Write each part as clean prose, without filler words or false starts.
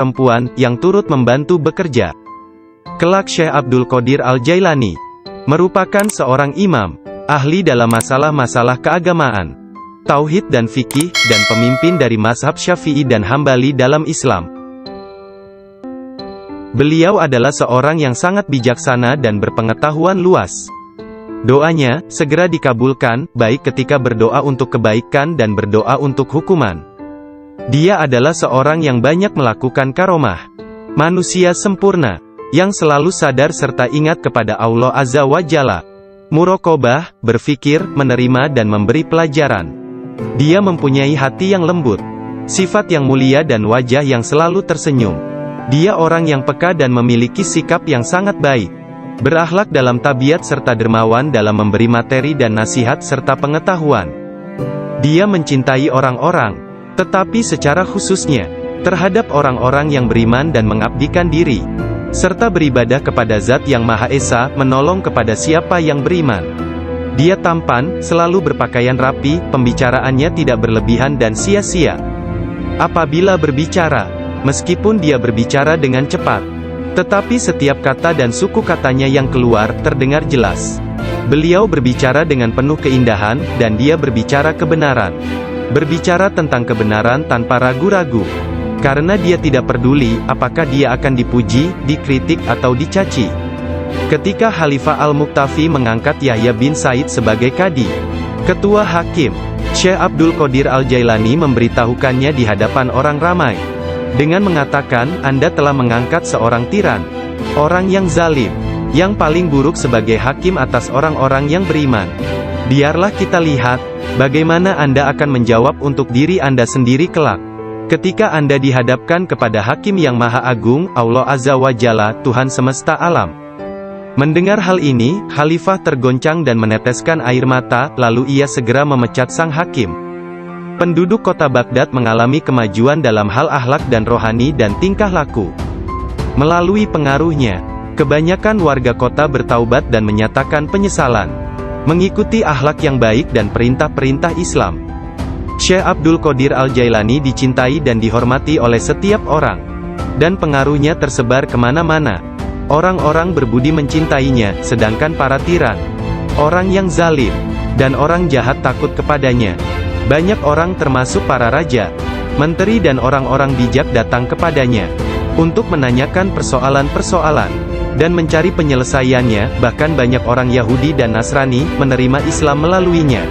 perempuan yang turut membantu bekerja. Kelak Syekh Abdul Qadir Al-Jailani merupakan seorang imam, ahli dalam masalah-masalah keagamaan, tauhid dan fikih, dan pemimpin dari mazhab Syafi'i dan Hambali dalam Islam. Beliau adalah seorang yang sangat bijaksana dan berpengetahuan luas. Doanya segera dikabulkan, baik ketika berdoa untuk kebaikan dan berdoa untuk hukuman. Dia adalah seorang yang banyak melakukan karomah. Manusia sempurna, yang selalu sadar serta ingat kepada Allah Azza wa Jalla. Muraqabah, berfikir, menerima dan memberi pelajaran. Dia mempunyai hati yang lembut, sifat yang mulia dan wajah yang selalu tersenyum. Dia orang yang peka dan memiliki sikap yang sangat baik. Berakhlak dalam tabiat serta dermawan dalam memberi materi dan nasihat serta pengetahuan. Dia mencintai orang-orang, tetapi secara khususnya terhadap orang-orang yang beriman dan mengabdikan diri, serta beribadah kepada Zat yang Maha Esa, menolong kepada siapa yang beriman. Dia tampan, selalu berpakaian rapi, pembicaraannya tidak berlebihan dan sia-sia. Apabila berbicara, meskipun dia berbicara dengan cepat, tetapi setiap kata dan suku katanya yang keluar terdengar jelas. Beliau berbicara dengan penuh keindahan, dan dia berbicara kebenaran. Berbicara tentang kebenaran tanpa ragu-ragu. Karena dia tidak peduli, apakah dia akan dipuji, dikritik atau dicaci. Ketika Khalifah Al-Muqtafi mengangkat Yahya bin Said sebagai Qadi, Ketua Hakim, Syekh Abdul Qadir Al-Jailani memberitahukannya di hadapan orang ramai, dengan mengatakan, Anda telah mengangkat seorang tiran, orang yang zalim, yang paling buruk sebagai hakim atas orang-orang yang beriman. Biarlah kita lihat, bagaimana Anda akan menjawab untuk diri Anda sendiri kelak. Ketika Anda dihadapkan kepada Hakim yang Maha Agung, Allah Azza wa Jalla, Tuhan semesta alam. Mendengar hal ini, Khalifah tergoncang dan meneteskan air mata, lalu ia segera memecat sang hakim. Penduduk kota Baghdad mengalami kemajuan dalam hal akhlak dan rohani dan tingkah laku. Melalui pengaruhnya, kebanyakan warga kota bertaubat dan menyatakan penyesalan, mengikuti akhlak yang baik dan perintah-perintah Islam. Syekh Abdul Qadir Al-Jailani dicintai dan dihormati oleh setiap orang, dan pengaruhnya tersebar kemana-mana. Orang-orang berbudi mencintainya, sedangkan para tiran, orang yang zalim, dan orang jahat takut kepadanya. Banyak orang termasuk para raja, menteri dan orang-orang bijak datang kepadanya, untuk menanyakan persoalan-persoalan, dan mencari penyelesaiannya. Bahkan banyak orang Yahudi dan Nasrani, menerima Islam melaluinya.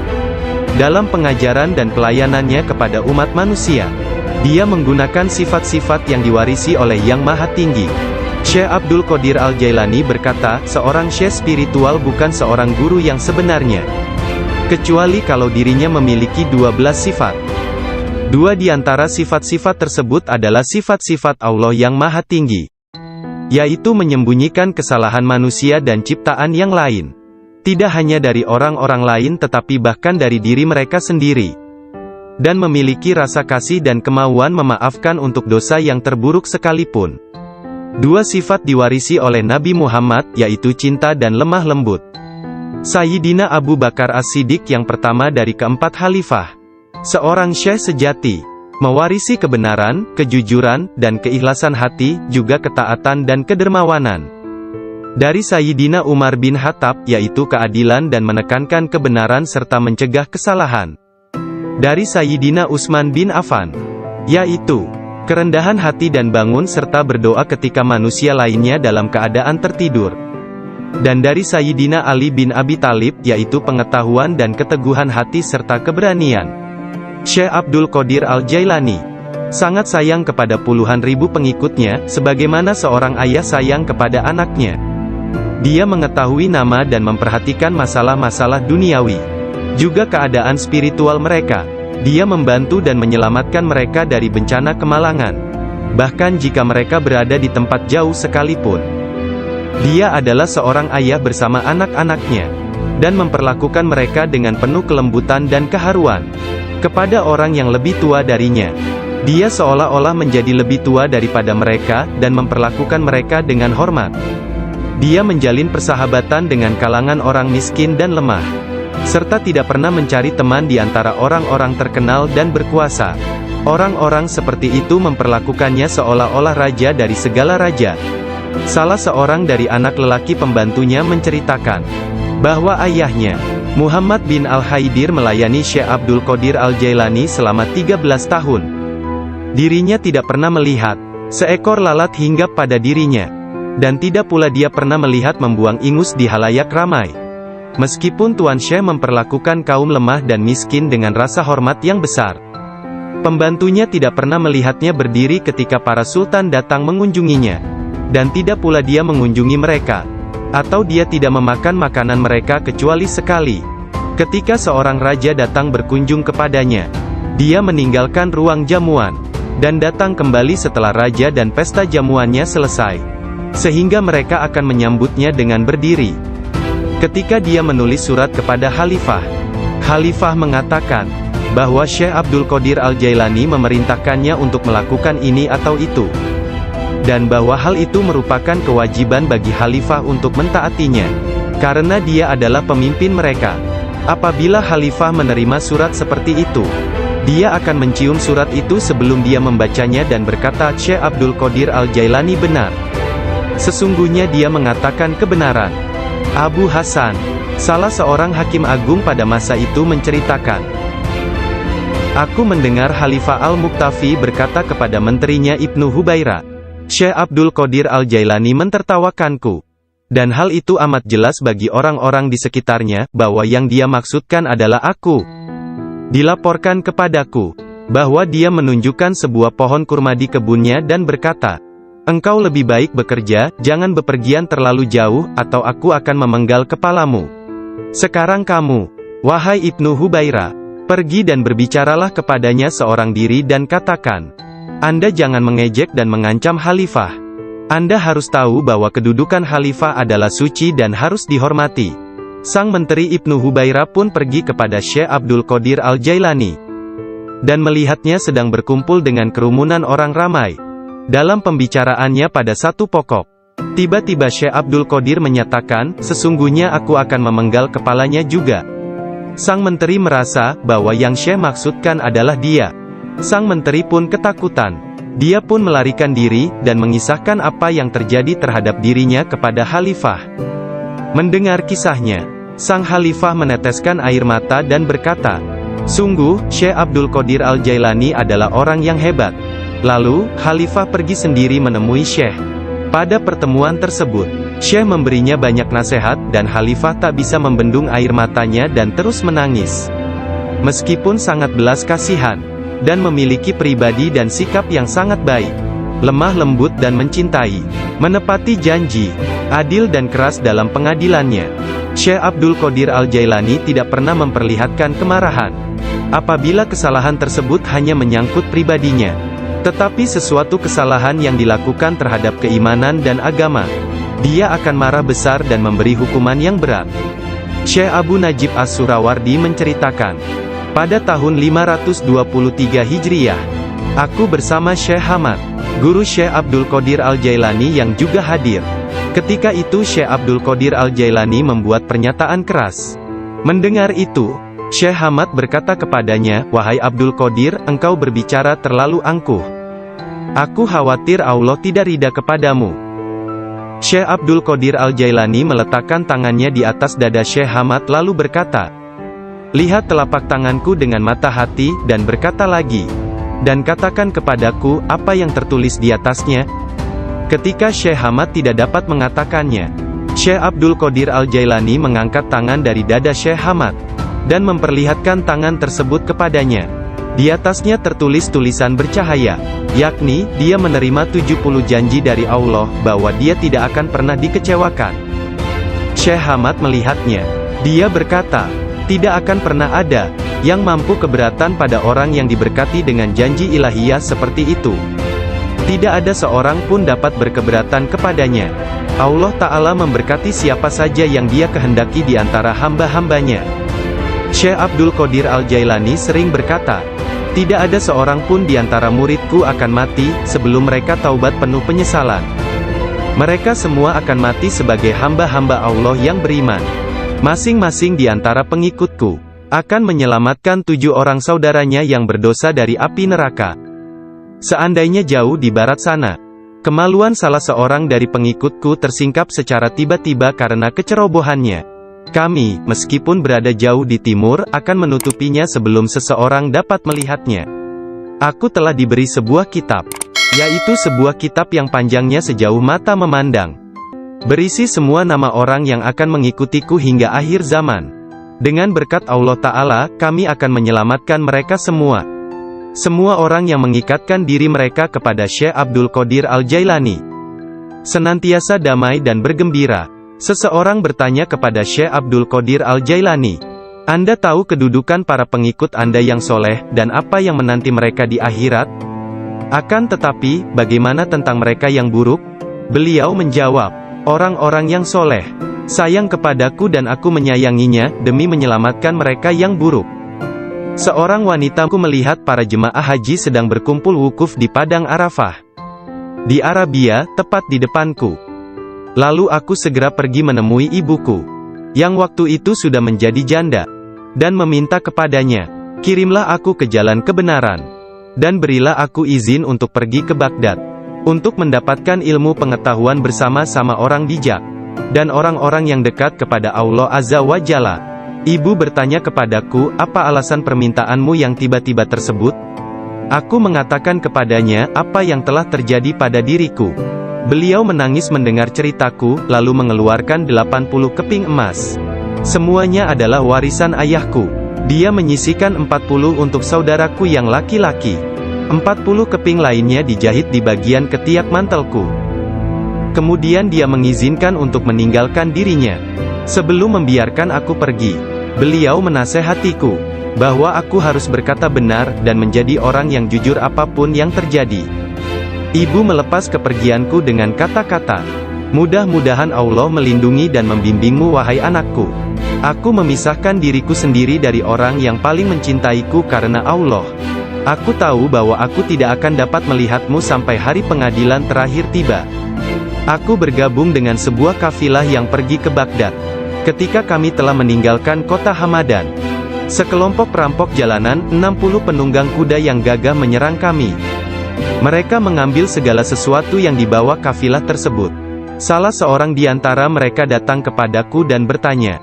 Dalam pengajaran dan pelayanannya kepada umat manusia, dia menggunakan sifat-sifat yang diwarisi oleh Yang Maha Tinggi. Syekh Abdul Qadir Al-Jailani berkata, seorang syekh spiritual bukan seorang guru yang sebenarnya, kecuali kalau dirinya memiliki 12 sifat. Dua di antara sifat-sifat tersebut adalah sifat-sifat Allah yang Maha Tinggi, yaitu menyembunyikan kesalahan manusia dan ciptaan yang lain. Tidak hanya dari orang-orang lain tetapi bahkan dari diri mereka sendiri. Dan memiliki rasa kasih dan kemauan memaafkan untuk dosa yang terburuk sekalipun. Dua sifat diwarisi oleh Nabi Muhammad, yaitu cinta dan lemah lembut. Sayyidina Abu Bakar As-Siddiq yang pertama dari keempat khalifah, seorang syekh sejati, mewarisi kebenaran, kejujuran, dan keikhlasan hati, juga ketaatan dan kedermawanan. Dari Sayyidina Umar bin Khattab, yaitu keadilan dan menekankan kebenaran serta mencegah kesalahan. Dari Sayyidina Utsman bin Affan, yaitu kerendahan hati dan bangun serta berdoa ketika manusia lainnya dalam keadaan tertidur. Dan dari Sayyidina Ali bin Abi Thalib, yaitu pengetahuan dan keteguhan hati serta keberanian. Syekh Abdul Qadir Al-Jailani sangat sayang kepada puluhan ribu pengikutnya, sebagaimana seorang ayah sayang kepada anaknya. Dia mengetahui nama dan memperhatikan masalah-masalah duniawi, juga keadaan spiritual mereka. Dia membantu dan menyelamatkan mereka dari bencana kemalangan, bahkan jika mereka berada di tempat jauh sekalipun. Dia adalah seorang ayah bersama anak-anaknya, dan memperlakukan mereka dengan penuh kelembutan dan keharuan. Kepada orang yang lebih tua darinya, dia seolah-olah menjadi lebih tua daripada mereka, dan memperlakukan mereka dengan hormat. Dia menjalin persahabatan dengan kalangan orang miskin dan lemah. serta tidak pernah mencari teman di antara orang-orang terkenal dan berkuasa. Orang-orang seperti itu memperlakukannya seolah-olah raja dari segala raja. Salah seorang dari anak lelaki pembantunya menceritakan bahwa ayahnya, Muhammad bin Al-Haidir, melayani Syekh Abdul Qadir Al-Jailani selama 13 tahun. Dirinya tidak pernah melihat seekor lalat hinggap pada dirinya, dan tidak pula dia pernah melihat membuang ingus di halayak ramai. Meskipun Tuan Syekh memperlakukan kaum lemah dan miskin dengan rasa hormat yang besar, pembantunya tidak pernah melihatnya berdiri ketika para sultan datang mengunjunginya, dan tidak pula dia mengunjungi mereka, atau dia tidak memakan makanan mereka kecuali sekali. Ketika seorang raja datang berkunjung kepadanya, dia meninggalkan ruang jamuan, dan datang kembali setelah raja dan pesta jamuannya selesai, sehingga mereka akan menyambutnya dengan berdiri. Ketika dia menulis surat kepada Khalifah, Khalifah mengatakan bahwa Syekh Abdul Qadir Al-Jailani memerintahkannya untuk melakukan ini atau itu, dan bahwa hal itu merupakan kewajiban bagi Khalifah untuk mentaatinya, karena dia adalah pemimpin mereka. Apabila Khalifah menerima surat seperti itu, dia akan mencium surat itu sebelum dia membacanya dan berkata, Syekh Abdul Qadir Al-Jailani benar. Sesungguhnya dia mengatakan kebenaran. Abu Hasan, salah seorang hakim agung pada masa itu, menceritakan, aku mendengar Khalifah Al-Muqtafi berkata kepada menterinya Ibnu Hubaira, Syekh Abdul Qadir Al-Jailani mentertawakanku. Dan hal itu amat jelas bagi orang-orang di sekitarnya, bahwa yang dia maksudkan adalah aku. Dilaporkan kepadaku, bahwa dia menunjukkan sebuah pohon kurma di kebunnya dan berkata, engkau lebih baik bekerja, jangan bepergian terlalu jauh, atau aku akan memenggal kepalamu. Sekarang kamu, wahai Ibnu Hubaira, pergi dan berbicaralah kepadanya seorang diri dan katakan, Anda jangan mengejek dan mengancam Khalifah. Anda harus tahu bahwa kedudukan Khalifah adalah suci dan harus dihormati. Sang menteri Ibnu Hubaira pun pergi kepada Syekh Abdul Qadir Al-Jailani, dan melihatnya sedang berkumpul dengan kerumunan orang ramai. Dalam pembicaraannya pada satu pokok, tiba-tiba Syekh Abdul Qadir menyatakan, sesungguhnya aku akan memenggal kepalanya juga. Sang menteri merasa bahwa yang Syekh maksudkan adalah dia. Sang menteri pun ketakutan. Dia pun melarikan diri, dan mengisahkan apa yang terjadi terhadap dirinya kepada Khalifah. Mendengar kisahnya, sang Khalifah meneteskan air mata dan berkata, sungguh, Syekh Abdul Qadir Al-Jailani adalah orang yang hebat. Lalu, Khalifah pergi sendiri menemui Syekh. Pada pertemuan tersebut, Syekh memberinya banyak nasihat, dan Khalifah tak bisa membendung air matanya dan terus menangis. Meskipun sangat belas kasihan, dan memiliki pribadi dan sikap yang sangat baik, lemah lembut dan mencintai, menepati janji, adil dan keras dalam pengadilannya, Syekh Abdul Qadir Al-Jailani tidak pernah memperlihatkan kemarahan. Apabila kesalahan tersebut hanya menyangkut pribadinya, tetapi sesuatu kesalahan yang dilakukan terhadap keimanan dan agama, dia akan marah besar dan memberi hukuman yang berat. Syekh Abu Najib As-Surawardi menceritakan, pada tahun 523 Hijriyah, aku bersama Syekh Hamad, guru Syekh Abdul Qadir Al-Jailani yang juga hadir. Ketika itu Syekh Abdul Qadir Al-Jailani membuat pernyataan keras. Mendengar itu, Syekh Hamad berkata kepadanya, wahai Abdul Qadir, engkau berbicara terlalu angkuh. Aku khawatir Allah tidak ridha kepadamu. Syekh Abdul Qadir Al-Jailani meletakkan tangannya di atas dada Syekh Hamad lalu berkata, lihat telapak tanganku dengan mata hati, dan berkata lagi, dan katakan kepadaku, apa yang tertulis di atasnya. Ketika Syekh Hamad tidak dapat mengatakannya, Syekh Abdul Qadir Al-Jailani mengangkat tangan dari dada Syekh Hamad, dan memperlihatkan tangan tersebut kepadanya. Di atasnya tertulis tulisan bercahaya, yakni, dia menerima 70 janji dari Allah, bahwa dia tidak akan pernah dikecewakan. Syekh Hamad melihatnya. Dia berkata, tidak akan pernah ada yang mampu keberatan pada orang yang diberkati dengan janji ilahiyah seperti itu. Tidak ada seorang pun dapat berkeberatan kepadanya. Allah Ta'ala memberkati siapa saja yang dia kehendaki di antara hamba-hambanya. Syekh Abdul Qadir Al-Jailani sering berkata, tidak ada seorang pun di antara muridku akan mati, sebelum mereka taubat penuh penyesalan. Mereka semua akan mati sebagai hamba-hamba Allah yang beriman. Masing-masing di antara pengikutku akan menyelamatkan 7 orang saudaranya yang berdosa dari api neraka. Seandainya jauh di barat sana, kemaluan salah seorang dari pengikutku tersingkap secara tiba-tiba karena kecerobohannya. Kami, meskipun berada jauh di timur, akan menutupinya sebelum seseorang dapat melihatnya. Aku telah diberi sebuah kitab, yaitu sebuah kitab yang panjangnya sejauh mata memandang, berisi semua nama orang yang akan mengikutiku hingga akhir zaman. Dengan berkat Allah Ta'ala, kami akan menyelamatkan mereka semua. Semua orang yang mengikatkan diri mereka kepada Syekh Abdul Qadir Al-Jailani senantiasa damai dan bergembira. Seseorang bertanya kepada Syekh Abdul Qadir Al-Jailani, "Anda tahu kedudukan para pengikut Anda yang soleh, dan apa yang menanti mereka di akhirat? Akan tetapi, bagaimana tentang mereka yang buruk?" Beliau menjawab, "Orang-orang yang soleh sayang kepadaku dan aku menyayanginya, demi menyelamatkan mereka yang buruk." Seorang wanitaku melihat para jemaah haji sedang berkumpul wukuf di Padang Arafah di Arabia, tepat di depanku. Lalu aku segera pergi menemui ibuku, yang waktu itu sudah menjadi janda, dan meminta kepadanya, "Kirimlah aku ke jalan kebenaran, dan berilah aku izin untuk pergi ke Baghdad, untuk mendapatkan ilmu pengetahuan bersama-sama orang bijak, dan orang-orang yang dekat kepada Allah Azza wa Jalla." Ibu bertanya kepadaku, "Apa alasan permintaanmu yang tiba-tiba tersebut?" Aku mengatakan kepadanya apa yang telah terjadi pada diriku. Beliau menangis mendengar ceritaku, lalu mengeluarkan 80 keping emas. Semuanya adalah warisan ayahku. Dia menyisihkan 40 untuk saudaraku yang laki-laki. 40 keping lainnya dijahit di bagian ketiak mantelku. Kemudian dia mengizinkan untuk meninggalkan dirinya. Sebelum membiarkan aku pergi, beliau menasehatiku bahwa aku harus berkata benar dan menjadi orang yang jujur apapun yang terjadi. Ibu melepas kepergianku dengan kata-kata, "Mudah-mudahan Allah melindungi dan membimbingmu wahai anakku. Aku memisahkan diriku sendiri dari orang yang paling mencintaiku karena Allah. Aku tahu bahwa aku tidak akan dapat melihatmu sampai hari pengadilan terakhir tiba." Aku bergabung dengan sebuah kafilah yang pergi ke Baghdad. Ketika kami telah meninggalkan kota Hamadan, sekelompok perampok jalanan, 60 penunggang kuda yang gagah menyerang kami. Mereka mengambil segala sesuatu yang dibawa kafilah tersebut. Salah seorang di antara mereka datang kepadaku dan bertanya,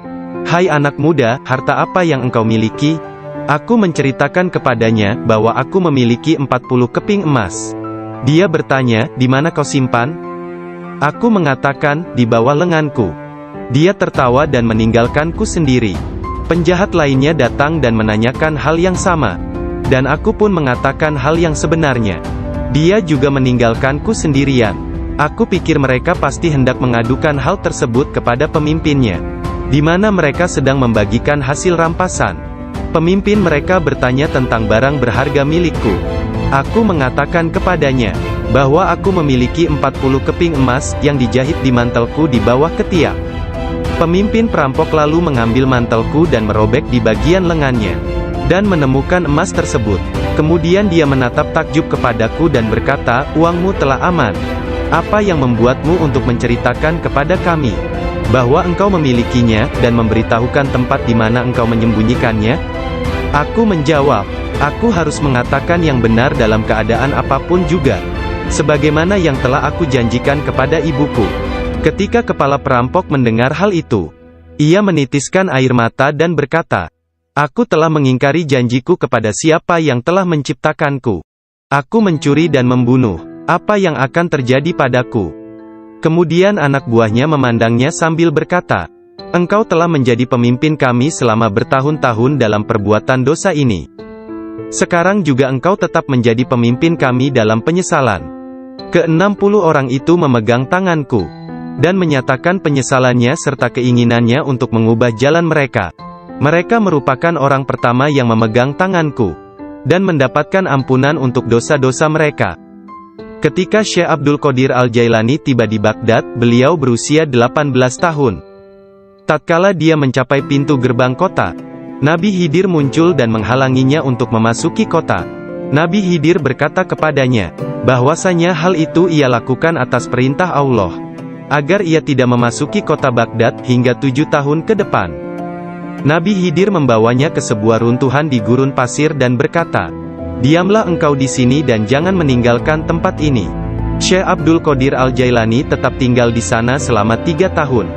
"Hai anak muda, harta apa yang engkau miliki?" Aku menceritakan kepadanya bahwa aku memiliki 40 keping emas. Dia bertanya, "Di mana kau simpan?" Aku mengatakan, "Di bawah lenganku." Dia tertawa dan meninggalkanku sendiri. Penjahat lainnya datang dan menanyakan hal yang sama, dan aku pun mengatakan hal yang sebenarnya. Dia juga meninggalkanku sendirian. Aku pikir mereka pasti hendak mengadukan hal tersebut kepada pemimpinnya, di mana mereka sedang membagikan hasil rampasan. Pemimpin mereka bertanya tentang barang berharga milikku. Aku mengatakan kepadanya bahwa aku memiliki 40 keping emas yang dijahit di mantelku di bawah ketiak. Pemimpin perampok lalu mengambil mantelku dan merobek di bagian lengannya, dan menemukan emas tersebut. Kemudian dia menatap takjub kepadaku dan berkata, "Uangmu telah aman. Apa yang membuatmu untuk menceritakan kepada kami bahwa engkau memilikinya, dan memberitahukan tempat di mana engkau menyembunyikannya?" Aku menjawab, "Aku harus mengatakan yang benar dalam keadaan apapun juga, sebagaimana yang telah aku janjikan kepada ibuku." Ketika kepala perampok mendengar hal itu, ia menitiskan air mata dan berkata, "Aku telah mengingkari janjiku kepada siapa yang telah menciptakanku. Aku mencuri dan membunuh. Apa yang akan terjadi padaku?" Kemudian anak buahnya memandangnya sambil berkata, "Engkau telah menjadi pemimpin kami selama bertahun-tahun dalam perbuatan dosa ini. Sekarang juga engkau tetap menjadi pemimpin kami dalam penyesalan." Ke-60 orang itu memegang tanganku dan menyatakan penyesalannya serta keinginannya untuk mengubah jalan mereka. Mereka merupakan orang pertama yang memegang tanganku dan mendapatkan ampunan untuk dosa-dosa mereka. Ketika Syekh Abdul Qadir Al-Jailani tiba di Baghdad, beliau berusia 18 tahun. Tatkala dia mencapai pintu gerbang kota, Nabi Khidir muncul dan menghalanginya untuk memasuki kota. Nabi Khidir berkata kepadanya bahwasanya hal itu ia lakukan atas perintah Allah. agar ia tidak memasuki kota Baghdad hingga 7 tahun ke depan. Nabi Khidir membawanya ke sebuah runtuhan di gurun pasir dan berkata, "Diamlah engkau di sini dan jangan meninggalkan tempat ini." Syekh Abdul Qadir Al-Jailani tetap tinggal di sana selama 3 tahun.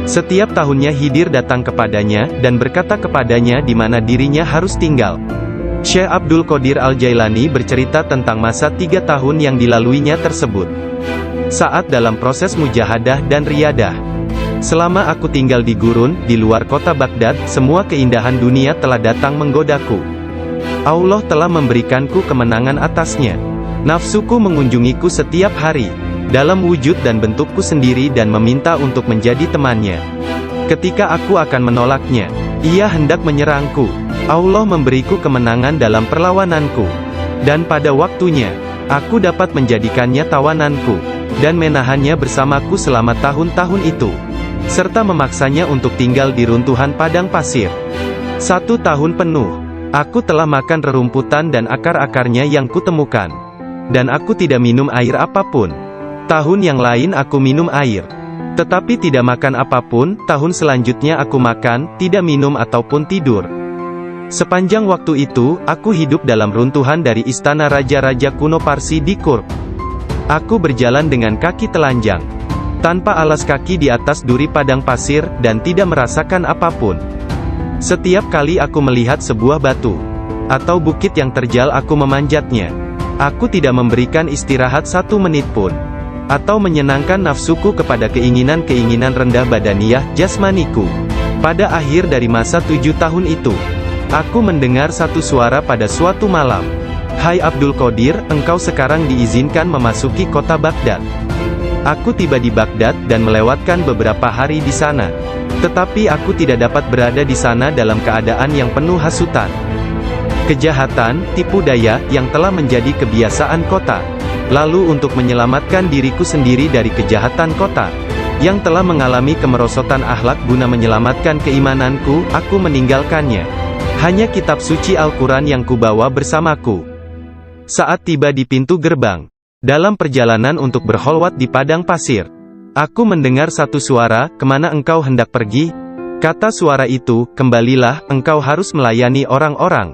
Setiap tahunnya Khidir datang kepadanya, dan berkata kepadanya di mana dirinya harus tinggal. Syekh Abdul Qadir Al-Jailani bercerita tentang masa 3 tahun yang dilaluinya tersebut. Saat dalam proses mujahadah dan riyadah. Selama aku tinggal di gurun, di luar kota Baghdad, semua keindahan dunia telah datang menggodaku. Allah telah memberikanku kemenangan atasnya. Nafsuku mengunjungiku setiap hari, dalam wujud dan bentukku sendiri dan meminta untuk menjadi temannya. Ketika aku akan menolaknya, ia hendak menyerangku. Allah memberiku kemenangan dalam perlawananku. Dan pada waktunya, aku dapat menjadikannya tawananku, dan menahannya bersamaku selama tahun-tahun itu, serta memaksanya untuk tinggal di runtuhan padang pasir. 1 tahun penuh, aku telah makan rerumputan dan akar-akarnya yang kutemukan. Dan aku tidak minum air apapun. Tahun yang lain aku minum air, tetapi tidak makan apapun. Tahun selanjutnya aku makan, tidak minum ataupun tidur. Sepanjang waktu itu, aku hidup dalam runtuhan dari istana raja-raja kuno Parsi di Kurd. Aku berjalan dengan kaki telanjang, tanpa alas kaki di atas duri padang pasir, dan tidak merasakan apapun. Setiap kali aku melihat sebuah batu atau bukit yang terjal, aku memanjatnya. Aku tidak memberikan istirahat 1 menit pun, atau menyenangkan nafsuku kepada keinginan-keinginan rendah badaniyah jasmaniku. Pada akhir dari masa 7 tahun itu, aku mendengar satu suara pada suatu malam. "Hai Abdul Qadir, engkau sekarang diizinkan memasuki kota Baghdad." Aku tiba di Baghdad dan melewatkan beberapa hari di sana. Tetapi aku tidak dapat berada di sana dalam keadaan yang penuh hasutan, kejahatan, tipu daya, yang telah menjadi kebiasaan kota. Lalu untuk menyelamatkan diriku sendiri dari kejahatan kota, yang telah mengalami kemerosotan akhlak guna menyelamatkan keimananku, aku meninggalkannya. Hanya kitab suci Al-Quran yang kubawa bersamaku. Saat tiba di pintu gerbang, dalam perjalanan untuk berkholwat di padang pasir, aku mendengar satu suara, "Kemana engkau hendak pergi?" Kata suara itu, "Kembalilah, engkau harus melayani orang-orang."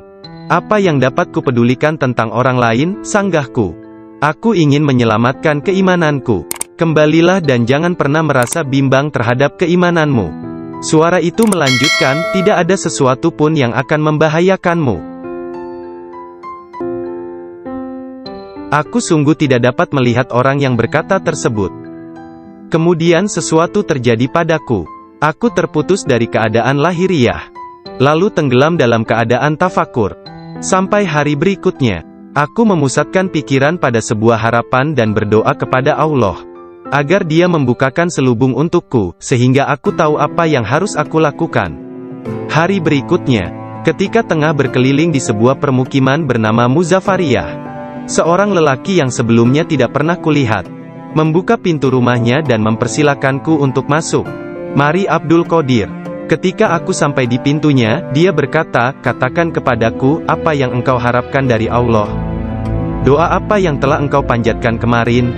"Apa yang dapat kupedulikan tentang orang lain?" sanggahku. "Aku ingin menyelamatkan keimananku. Kembalilah dan jangan pernah merasa bimbang terhadap keimananmu." Suara itu melanjutkan, "Tidak ada sesuatu pun yang akan membahayakanmu." Aku sungguh tidak dapat melihat orang yang berkata tersebut. Kemudian sesuatu terjadi padaku. Aku terputus dari keadaan lahiriah, lalu tenggelam dalam keadaan tafakur. Sampai hari berikutnya, aku memusatkan pikiran pada sebuah harapan dan berdoa kepada Allah, agar Dia membukakan selubung untukku, sehingga aku tahu apa yang harus aku lakukan. Hari berikutnya, ketika tengah berkeliling di sebuah permukiman bernama Muzafariyah, seorang lelaki yang sebelumnya tidak pernah kulihat, membuka pintu rumahnya dan mempersilakanku untuk masuk. "Mari Abdul Qadir." Ketika aku sampai di pintunya, dia berkata, "Katakan kepadaku, apa yang engkau harapkan dari Allah? Doa apa yang telah engkau panjatkan kemarin?"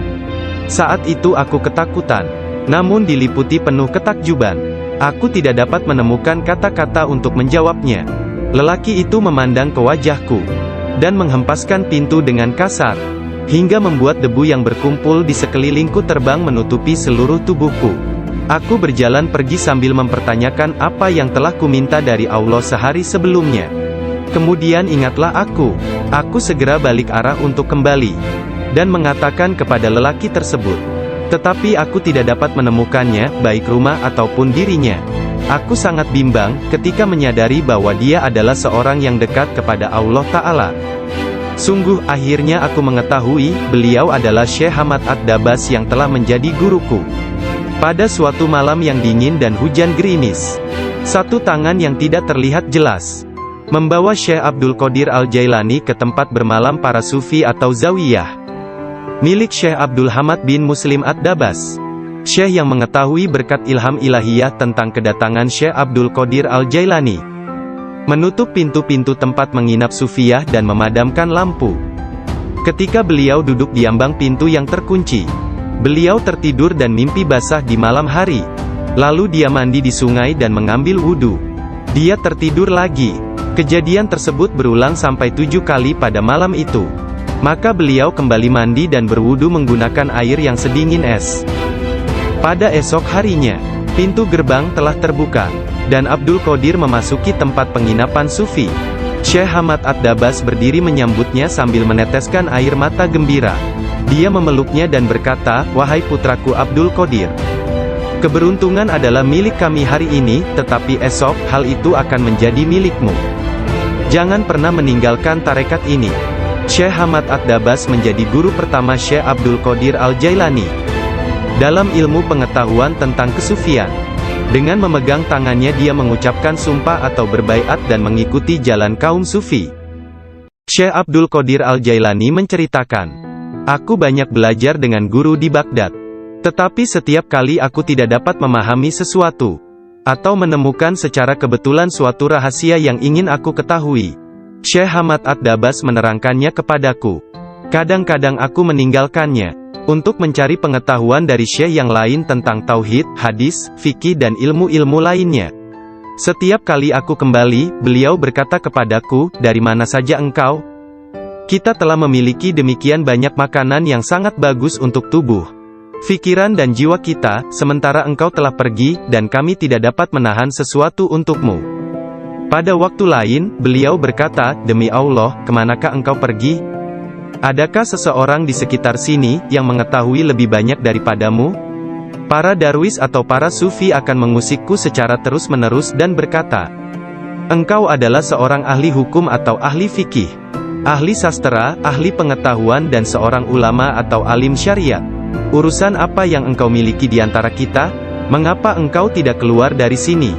Saat itu aku ketakutan, namun diliputi penuh ketakjuban. Aku tidak dapat menemukan kata-kata untuk menjawabnya. Lelaki itu memandang ke wajahku, dan menghempaskan pintu dengan kasar, hingga membuat debu yang berkumpul di sekelilingku terbang menutupi seluruh tubuhku. Aku berjalan pergi sambil mempertanyakan apa yang telah kuminta dari Allah sehari sebelumnya. Kemudian ingatlah aku segera balik arah untuk kembali, dan mengatakan kepada lelaki tersebut. Tetapi aku tidak dapat menemukannya, baik rumah ataupun dirinya. Aku sangat bimbang, ketika menyadari bahwa dia adalah seorang yang dekat kepada Allah Ta'ala. Sungguh, akhirnya aku mengetahui, beliau adalah Syekh Hamad Ad-Dabas yang telah menjadi guruku. Pada suatu malam yang dingin dan hujan gerimis, satu tangan yang tidak terlihat jelas membawa Syekh Abdul Qadir Al-Jailani ke tempat bermalam para sufi atau zawiyah, milik Syekh Abdul Hamad bin Muslim Ad-Dabas. Syekh yang mengetahui berkat ilham ilahiyah tentang kedatangan Syekh Abdul Qadir Al-Jailani, menutup pintu-pintu tempat menginap sufiyah dan memadamkan lampu. Ketika beliau duduk di ambang pintu yang terkunci, Beliau tertidur dan mimpi basah di malam hari. Lalu dia mandi di sungai dan mengambil wudhu. Dia tertidur lagi. Kejadian tersebut berulang sampai 7 kali pada malam itu. Maka beliau kembali mandi dan berwudu menggunakan air yang sedingin es. Pada esok harinya, pintu gerbang telah terbuka, dan Abdul Qadir memasuki tempat penginapan Sufi. Syekh Hamad Ad-Dabas berdiri menyambutnya sambil meneteskan air mata gembira. Dia memeluknya dan berkata, "Wahai putraku Abdul Qadir, keberuntungan adalah milik kami hari ini, tetapi esok, hal itu akan menjadi milikmu. Jangan pernah meninggalkan tarekat ini." Syekh Hamad Ad-Dabas menjadi guru pertama Syekh Abdul Qadir Al-Jailani dalam ilmu pengetahuan tentang kesufian. Dengan memegang tangannya dia mengucapkan sumpah atau berbaiat dan mengikuti jalan kaum Sufi. Syekh Abdul Qadir Al-Jailani menceritakan, "Aku banyak belajar dengan guru di Baghdad. Tetapi setiap kali aku tidak dapat memahami sesuatu, atau menemukan secara kebetulan suatu rahasia yang ingin aku ketahui, Syekh Hamad Ad-Dabas menerangkannya kepadaku. Kadang-kadang aku meninggalkannya, untuk mencari pengetahuan dari syekh yang lain tentang tauhid, hadis, fikih dan ilmu-ilmu lainnya. Setiap kali aku kembali, beliau berkata kepadaku, 'Dari mana saja engkau?' Kita telah memiliki demikian banyak makanan yang sangat bagus untuk tubuh, pikiran dan jiwa kita, sementara engkau telah pergi, dan kami tidak dapat menahan sesuatu untukmu." Pada waktu lain, beliau berkata, "Demi Allah, kemanakah engkau pergi? Adakah seseorang di sekitar sini, yang mengetahui lebih banyak daripadamu?" Para darwis atau para sufi akan mengusikku secara terus-menerus dan berkata, "Engkau adalah seorang ahli hukum atau ahli fikih, ahli sastra, ahli pengetahuan dan seorang ulama atau alim syariat. Urusan apa yang engkau miliki di antara kita? Mengapa engkau tidak keluar dari sini?"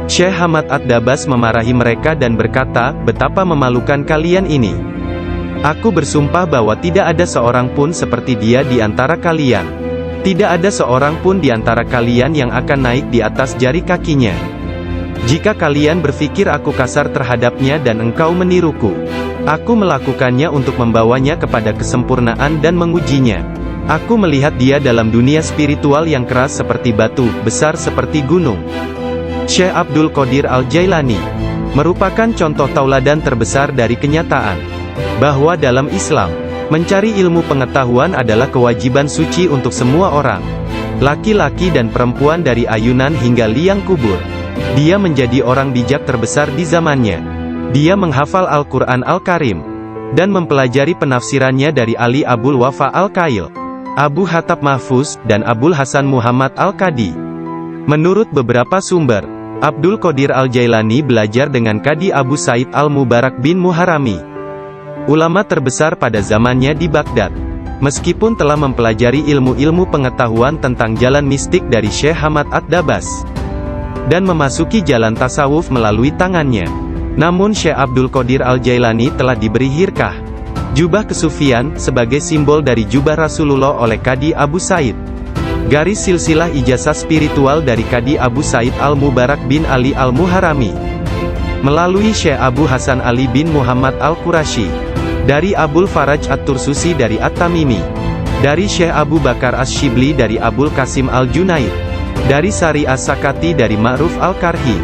Syekh Hamad Ad-Dabas memarahi mereka dan berkata, "Betapa memalukan kalian ini. Aku bersumpah bahwa tidak ada seorang pun seperti dia di antara kalian. Tidak ada seorang pun di antara kalian yang akan naik di atas jari kakinya. Jika kalian berpikir aku kasar terhadapnya dan engkau meniruku, aku melakukannya untuk membawanya kepada kesempurnaan dan mengujinya. Aku melihat dia dalam dunia spiritual yang keras seperti batu, besar seperti gunung." Syekh Abdul Qadir Al-Jailani merupakan contoh tauladan terbesar dari kenyataan bahwa dalam Islam, mencari ilmu pengetahuan adalah kewajiban suci untuk semua orang, laki-laki dan perempuan dari ayunan hingga liang kubur. Dia menjadi orang bijak terbesar di zamannya. Dia menghafal Al-Quran Al-Karim dan mempelajari penafsirannya dari Ali Abul Wafa Al-Kail, Abu Hatab Mahfuz, dan Abul Hasan Muhammad Al-Qadi. Menurut beberapa sumber, Abdul Qadir Al-Jailani belajar dengan Qadi Abu Said Al-Mubarak bin Muharrami, ulama terbesar pada zamannya di Baghdad. Meskipun telah mempelajari ilmu-ilmu pengetahuan tentang jalan mistik dari Syekh Hamad Ad-Dabas, dan memasuki jalan tasawuf melalui tangannya, namun Syekh Abdul Qadir Al-Jailani telah diberi hirkah, jubah kesufian, sebagai simbol dari jubah Rasulullah oleh Qadi Abu Said. Garis silsilah ijazah spiritual dari Qadi Abu Said Al-Mubarak bin Ali Al-Muharrami, melalui Syekh Abu Hasan Ali bin Muhammad Al-Qurashi, dari Abul Faraj At-Tursusi dari At-Tamimi, dari Syekh Abu Bakar As-Shibli dari Abul Qasim Al-Junaid, dari Sari As-Sakati dari Ma'ruf Al-Karhi,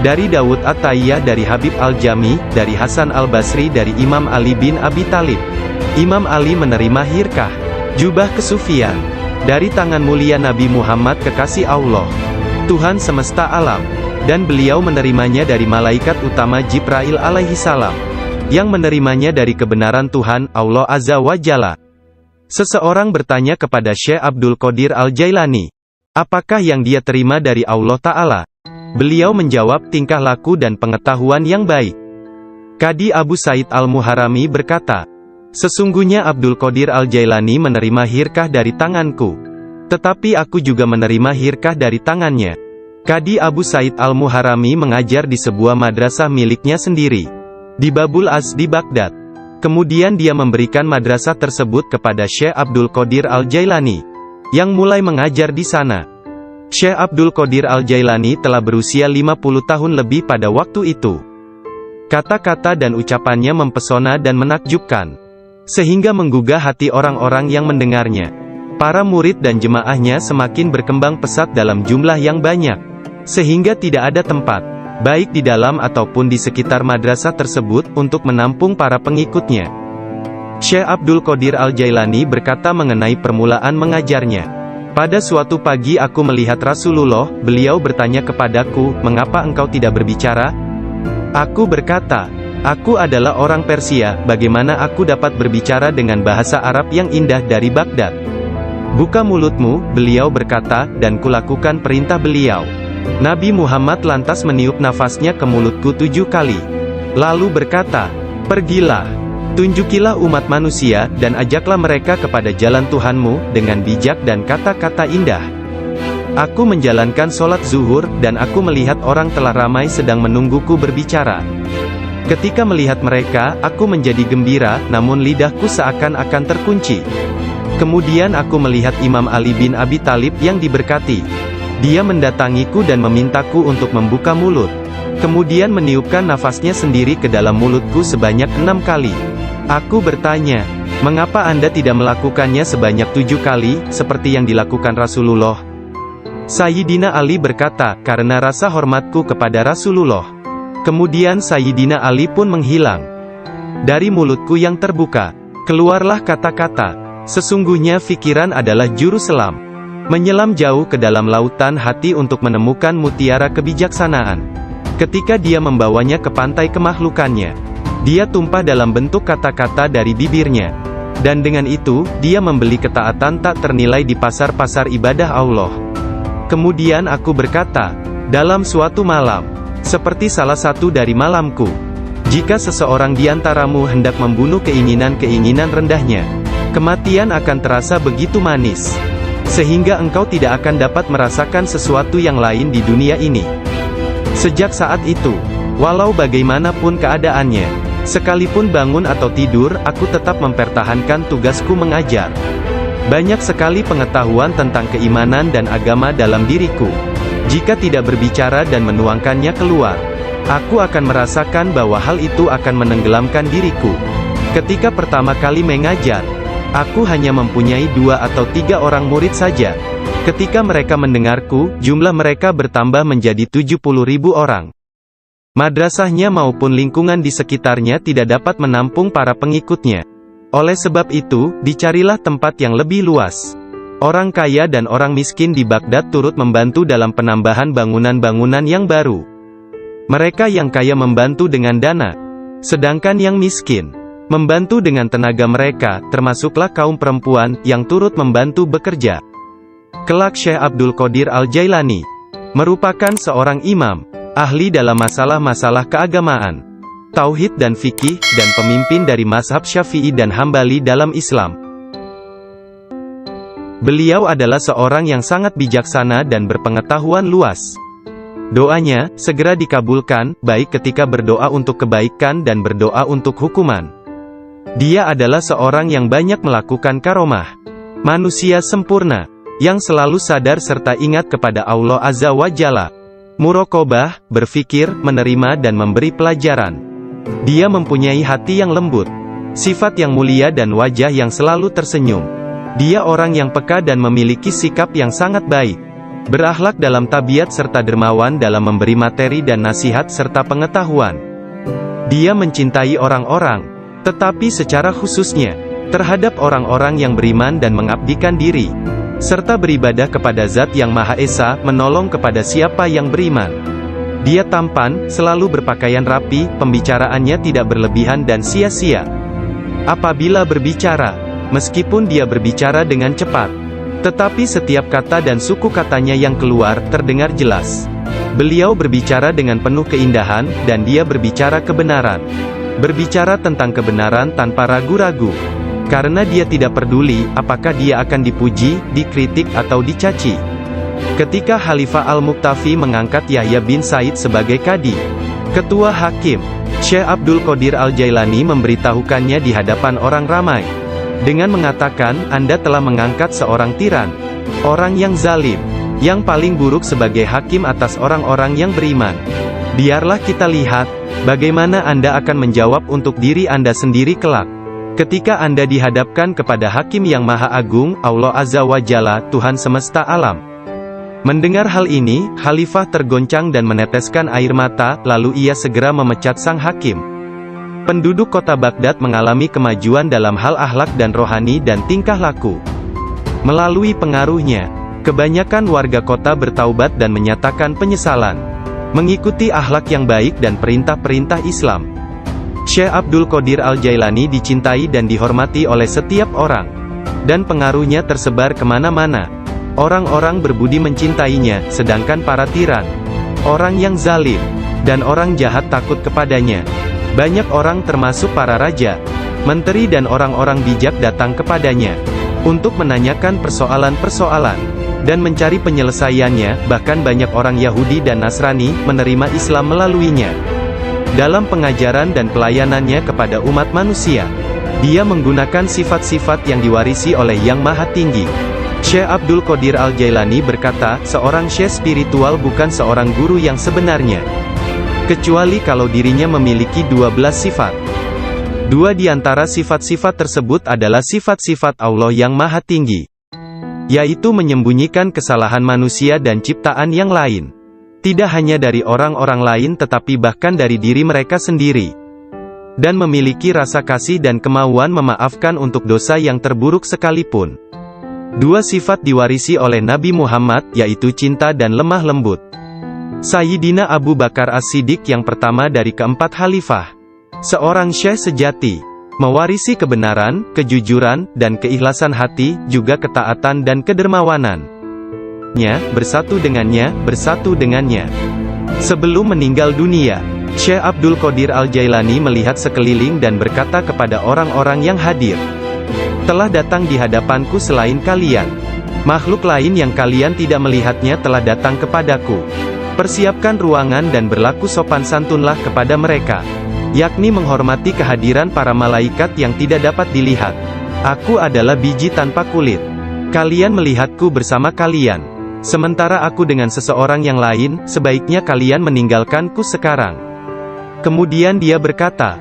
dari Dawud At-Tayyah dari Habib Al-Jami, dari Hasan Al-Basri dari Imam Ali bin Abi Talib. Imam Ali menerima hirkah, jubah kesufian, dari tangan mulia Nabi Muhammad kekasih Allah, Tuhan semesta alam, dan beliau menerimanya dari malaikat utama Jibril alaihi salam, yang menerimanya dari kebenaran Tuhan, Allah Azza wa Jalla. Seseorang bertanya kepada Syekh Abdul Qadir Al-Jailani, apakah yang dia terima dari Allah Ta'ala? Beliau menjawab, tingkah laku dan pengetahuan yang baik. Qadi Abu Said Al-Muharrami berkata, "Sesungguhnya Abdul Qadir Al-Jailani menerima hirkah dari tanganku, tetapi aku juga menerima hirkah dari tangannya." Qadi Abu Said Al-Muharrami mengajar di sebuah madrasah miliknya sendiri, di Babul Az di Baghdad. Kemudian dia memberikan madrasah tersebut kepada Syekh Abdul Qadir Al-Jailani, yang mulai mengajar di sana. Syekh Abdul Qadir Al-Jailani telah berusia 50 tahun lebih pada waktu itu. Kata-kata dan ucapannya mempesona dan menakjubkan, sehingga menggugah hati orang-orang yang mendengarnya. Para murid dan jemaahnya semakin berkembang pesat dalam jumlah yang banyak, sehingga tidak ada tempat, baik di dalam ataupun di sekitar madrasah tersebut, untuk menampung para pengikutnya. Syekh Abdul Qadir Al-Jailani berkata mengenai permulaan mengajarnya. Pada suatu pagi aku melihat Rasulullah, beliau bertanya kepadaku, "Mengapa engkau tidak berbicara?" Aku berkata, "Aku adalah orang Persia, bagaimana aku dapat berbicara dengan bahasa Arab yang indah dari Baghdad?" "Buka mulutmu," beliau berkata, dan kulakukan perintah beliau. Nabi Muhammad lantas meniup nafasnya ke mulutku 7 kali. Lalu berkata, "Pergilah, tunjukilah umat manusia, dan ajaklah mereka kepada jalan Tuhanmu, dengan bijak dan kata-kata indah." Aku menjalankan sholat zuhur, dan aku melihat orang telah ramai sedang menungguku berbicara. Ketika melihat mereka, aku menjadi gembira, namun lidahku seakan-akan terkunci. Kemudian aku melihat Imam Ali bin Abi Thalib yang diberkati. Dia mendatangiku dan memintaku untuk membuka mulut. Kemudian meniupkan nafasnya sendiri ke dalam mulutku sebanyak 6 kali. Aku bertanya, "Mengapa Anda tidak melakukannya sebanyak 7 kali, seperti yang dilakukan Rasulullah?" Sayyidina Ali berkata, "Karena rasa hormatku kepada Rasulullah." Kemudian Sayyidina Ali pun menghilang. Dari mulutku yang terbuka, keluarlah kata-kata, "Sesungguhnya fikiran adalah juru selam, menyelam jauh ke dalam lautan hati untuk menemukan mutiara kebijaksanaan. Ketika dia membawanya ke pantai kemakhlukannya, dia tumpah dalam bentuk kata-kata dari bibirnya. Dan dengan itu, dia membeli ketaatan tak ternilai di pasar-pasar ibadah Allah." Kemudian aku berkata, "Dalam suatu malam, seperti salah satu dari malamku, jika seseorang di antaramu hendak membunuh keinginan-keinginan rendahnya, kematian akan terasa begitu manis, sehingga engkau tidak akan dapat merasakan sesuatu yang lain di dunia ini. Sejak saat itu, walau bagaimanapun keadaannya, sekalipun bangun atau tidur, aku tetap mempertahankan tugasku mengajar. Banyak sekali pengetahuan tentang keimanan dan agama dalam diriku. Jika tidak berbicara dan menuangkannya keluar, aku akan merasakan bahwa hal itu akan menenggelamkan diriku. Ketika pertama kali mengajar, aku hanya mempunyai 2 atau 3 orang murid saja. Ketika mereka mendengarku, jumlah mereka bertambah menjadi 70.000 orang. Madrasahnya maupun lingkungan di sekitarnya tidak dapat menampung para pengikutnya. Oleh sebab itu, dicarilah tempat yang lebih luas. Orang kaya dan orang miskin di Baghdad turut membantu dalam penambahan bangunan-bangunan yang baru. Mereka yang kaya membantu dengan dana, sedangkan yang miskin membantu dengan tenaga mereka, termasuklah kaum perempuan, yang turut membantu bekerja. Kelak Syekh Abdul Qadir Al-Jailani merupakan seorang imam, ahli dalam masalah-masalah keagamaan, tauhid dan fikih, dan pemimpin dari mazhab Syafi'i dan Hambali dalam Islam. Beliau adalah seorang yang sangat bijaksana dan berpengetahuan luas. Doanya segera dikabulkan, baik ketika berdoa untuk kebaikan dan berdoa untuk hukuman. Dia adalah seorang yang banyak melakukan karomah. Manusia sempurna, yang selalu sadar serta ingat kepada Allah Azza wa Jalla. Muraqabah, berfikir, menerima dan memberi pelajaran. Dia mempunyai hati yang lembut, sifat yang mulia dan wajah yang selalu tersenyum. Dia orang yang peka dan memiliki sikap yang sangat baik. Berakhlak dalam tabiat serta dermawan dalam memberi materi dan nasihat serta pengetahuan. Dia mencintai orang-orang, tetapi secara khususnya terhadap orang-orang yang beriman dan mengabdikan diri, serta beribadah kepada Zat yang Maha Esa, menolong kepada siapa yang beriman. Dia tampan, selalu berpakaian rapi, pembicaraannya tidak berlebihan dan sia-sia. Apabila berbicara, meskipun dia berbicara dengan cepat, tetapi setiap kata dan suku katanya yang keluar, terdengar jelas. Beliau berbicara dengan penuh keindahan, dan dia berbicara kebenaran. Berbicara tentang kebenaran tanpa ragu-ragu. Karena dia tidak peduli, apakah dia akan dipuji, dikritik atau dicaci. Ketika Khalifah Al-Muqtafi mengangkat Yahya bin Said sebagai kadi, ketua hakim, Syekh Abdul Qadir Al-Jailani memberitahukannya di hadapan orang ramai, dengan mengatakan, "Anda telah mengangkat seorang tiran, orang yang zalim, yang paling buruk sebagai hakim atas orang-orang yang beriman. Biarlah kita lihat, bagaimana Anda akan menjawab untuk diri Anda sendiri kelak." Ketika Anda dihadapkan kepada Hakim yang Maha Agung, Allah Azza wa Jalla, Tuhan semesta alam. Mendengar hal ini, Khalifah tergoncang dan meneteskan air mata, lalu ia segera memecat sang hakim. Penduduk kota Baghdad mengalami kemajuan dalam hal akhlak dan rohani dan tingkah laku. Melalui pengaruhnya, kebanyakan warga kota bertaubat dan menyatakan penyesalan, mengikuti akhlak yang baik dan perintah-perintah Islam. Syekh Abdul Qadir Al-Jailani dicintai dan dihormati oleh setiap orang, dan pengaruhnya tersebar kemana-mana. Orang-orang berbudi mencintainya, sedangkan para tiran, orang yang zalim, dan orang jahat takut kepadanya. Banyak orang termasuk para raja, menteri dan orang-orang bijak datang kepadanya, untuk menanyakan persoalan-persoalan, dan mencari penyelesaiannya. Bahkan banyak orang Yahudi dan Nasrani, menerima Islam melaluinya. Dalam pengajaran dan pelayanannya kepada umat manusia, dia menggunakan sifat-sifat yang diwarisi oleh Yang Maha Tinggi. Syekh Abdul Qadir Al-Jailani berkata, seorang syekh spiritual bukan seorang guru yang sebenarnya, kecuali kalau dirinya memiliki 12 sifat. Dua di antara sifat-sifat tersebut adalah sifat-sifat Allah yang Maha Tinggi, yaitu menyembunyikan kesalahan manusia dan ciptaan yang lain. Tidak hanya dari orang-orang lain tetapi bahkan dari diri mereka sendiri. Dan memiliki rasa kasih dan kemauan memaafkan untuk dosa yang terburuk sekalipun. Dua sifat diwarisi oleh Nabi Muhammad, yaitu cinta dan lemah lembut. Sayyidina Abu Bakar As-Siddiq yang pertama dari keempat khalifah, seorang syekh sejati, mewarisi kebenaran, kejujuran, dan keikhlasan hati, juga ketaatan dan kedermawanan. Bersatu dengannya. Sebelum meninggal dunia, Syekh Abdul Qadir Al-Jailani melihat sekeliling dan berkata kepada orang-orang yang hadir, telah datang di hadapanku selain kalian. Makhluk lain yang kalian tidak melihatnya telah datang kepadaku. Persiapkan ruangan dan berlaku sopan santunlah kepada mereka, yakni menghormati kehadiran para malaikat yang tidak dapat dilihat. Aku adalah biji tanpa kulit. Kalian melihatku bersama kalian. Sementara aku dengan seseorang yang lain, sebaiknya kalian meninggalkanku sekarang. Kemudian dia berkata,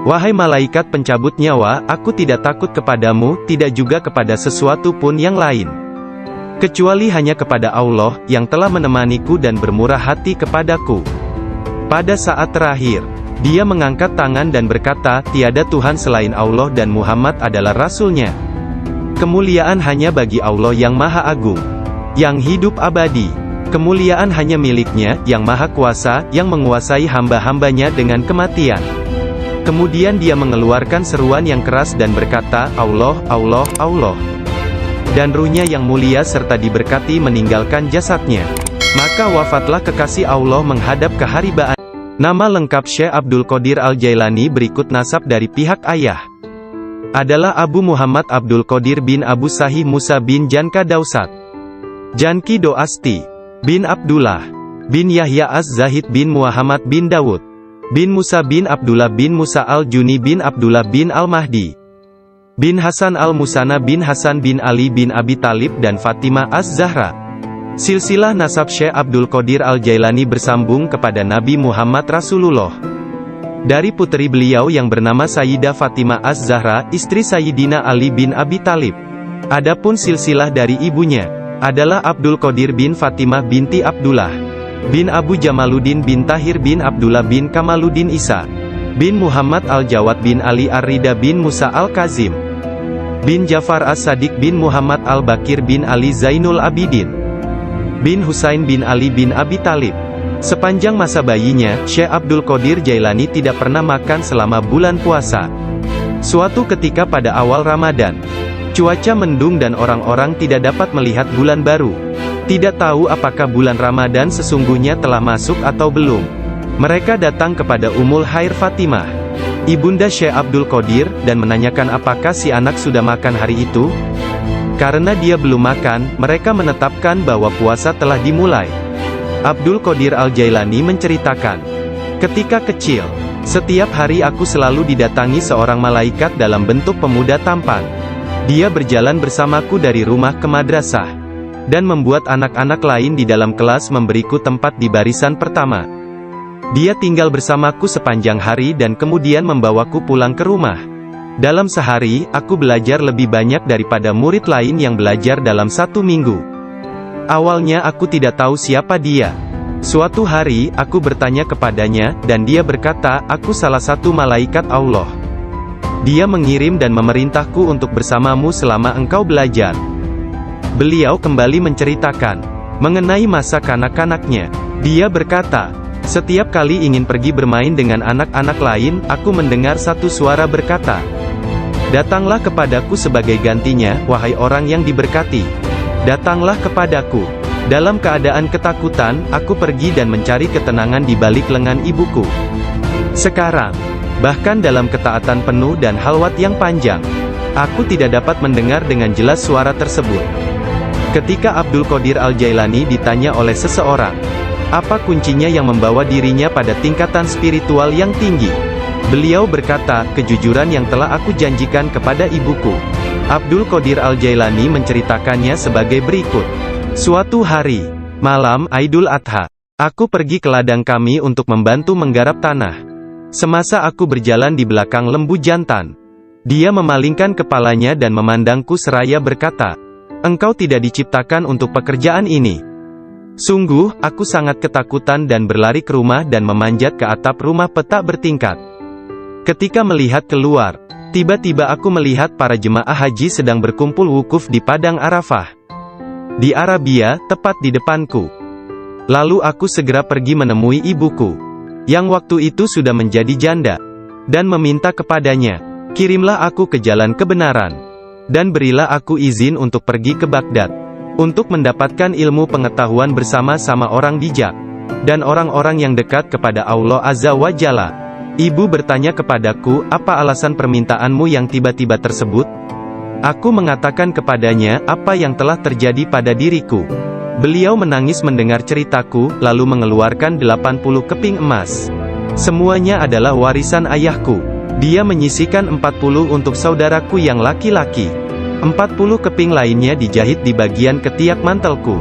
wahai malaikat pencabut nyawa, aku tidak takut kepadamu, tidak juga kepada sesuatu pun yang lain, kecuali hanya kepada Allah, yang telah menemaniku dan bermurah hati kepadaku. Pada saat terakhir, dia mengangkat tangan dan berkata, tiada Tuhan selain Allah dan Muhammad adalah Rasul-Nya. Kemuliaan hanya bagi Allah yang Maha Agung, yang hidup abadi. Kemuliaan hanya milik-Nya, yang Maha Kuasa, yang menguasai hamba-hambanya dengan kematian. Kemudian dia mengeluarkan seruan yang keras dan berkata, Allah, Allah, Allah. Dan ruhnya yang mulia serta diberkati meninggalkan jasadnya. Maka wafatlah kekasih Allah menghadap keharibaan. Nama lengkap Syekh Abdul Qadir Al-Jailani berikut nasab dari pihak ayah. Adalah Abu Muhammad Abdul Qadir bin Abu Sahih Musa bin Janka Dausat, Janki Doasti, bin Abdullah, bin Yahya Az-Zahid bin Muhammad bin Dawud, bin Musa bin Abdullah bin Musa Al-Juni bin Abdullah bin Al-Mahdi, bin Hasan Al-Musana bin Hasan bin Ali bin Abi Talib dan Fatimah Az-Zahra. Silsilah nasab Syekh Abdul Qadir Al-Jailani bersambung kepada Nabi Muhammad Rasulullah, dari puteri beliau yang bernama Sayyidah Fatimah Az-Zahra, istri Sayyidina Ali bin Abi Talib. Adapun silsilah dari ibunya adalah Abdul Qadir bin Fatimah binti Abdullah, bin Abu Jamaluddin bin Tahir bin Abdullah bin Kamaluddin Isa, bin Muhammad Al-Jawad bin Ali Ar-Rida bin Musa Al-Kazim, bin Jafar As-Sadiq bin Muhammad Al-Bakir bin Ali Zainul Abidin, bin Husain bin Ali bin Abi Talib. Sepanjang masa bayinya, Syekh Abdul Qadir Jailani tidak pernah makan selama bulan puasa. Suatu ketika pada awal Ramadan, cuaca mendung dan orang-orang tidak dapat melihat bulan baru. Tidak tahu apakah bulan Ramadan sesungguhnya telah masuk atau belum. Mereka datang kepada Ummul Khair Fatimah, ibunda Syekh Abdul Qadir, dan menanyakan apakah si anak sudah makan hari itu. Karena dia belum makan, mereka menetapkan bahwa puasa telah dimulai. Abdul Qadir Al-Jailani menceritakan, ketika kecil, setiap hari aku selalu didatangi seorang malaikat dalam bentuk pemuda tampan. Dia berjalan bersamaku dari rumah ke madrasah, dan membuat anak-anak lain di dalam kelas memberiku tempat di barisan pertama. Dia tinggal bersamaku sepanjang hari dan kemudian membawaku pulang ke rumah. Dalam sehari, aku belajar lebih banyak daripada murid lain yang belajar dalam 1 minggu. Awalnya aku tidak tahu siapa dia. Suatu hari, aku bertanya kepadanya, dan dia berkata, "Aku salah satu malaikat Allah. Dia mengirim dan memerintahku untuk bersamamu selama engkau belajar." Beliau kembali menceritakan mengenai masa kanak-kanaknya. Dia berkata, "Setiap kali ingin pergi bermain dengan anak-anak lain, aku mendengar satu suara berkata, 'Datanglah kepadaku sebagai gantinya, wahai orang yang diberkati. Datanglah kepadaku.' Dalam keadaan ketakutan, aku pergi dan mencari ketenangan di balik lengan ibuku. Sekarang, bahkan dalam ketaatan penuh dan halwat yang panjang, aku tidak dapat mendengar dengan jelas suara tersebut." Ketika Abdul Qadir Al-Jailani ditanya oleh seseorang, apa kuncinya yang membawa dirinya pada tingkatan spiritual yang tinggi, beliau berkata, "Kejujuran yang telah aku janjikan kepada ibuku." Abdul Qadir Al-Jailani menceritakannya sebagai berikut. Suatu hari, malam Aidul Adha, aku pergi ke ladang kami untuk membantu menggarap tanah. Semasa aku berjalan di belakang lembu jantan, dia memalingkan kepalanya dan memandangku seraya berkata, "Engkau tidak diciptakan untuk pekerjaan ini." Sungguh, aku sangat ketakutan dan berlari ke rumah dan memanjat ke atap rumah petak bertingkat. Ketika melihat keluar, tiba-tiba aku melihat para jemaah haji sedang berkumpul wukuf di Padang Arafah di Arabia, tepat di depanku. Lalu aku segera pergi menemui ibuku, yang waktu itu sudah menjadi janda, dan meminta kepadanya, "Kirimlah aku ke jalan kebenaran, dan berilah aku izin untuk pergi ke Baghdad, untuk mendapatkan ilmu pengetahuan bersama-sama orang bijak, dan orang-orang yang dekat kepada Allah Azza wa Jalla." Ibu bertanya kepadaku, "Apa alasan permintaanmu yang tiba-tiba tersebut?" Aku mengatakan kepadanya apa yang telah terjadi pada diriku. Beliau menangis mendengar ceritaku, lalu mengeluarkan 80 keping emas. Semuanya adalah warisan ayahku. Dia menyisihkan 40 untuk saudaraku yang laki-laki. 40 keping lainnya dijahit di bagian ketiak mantelku.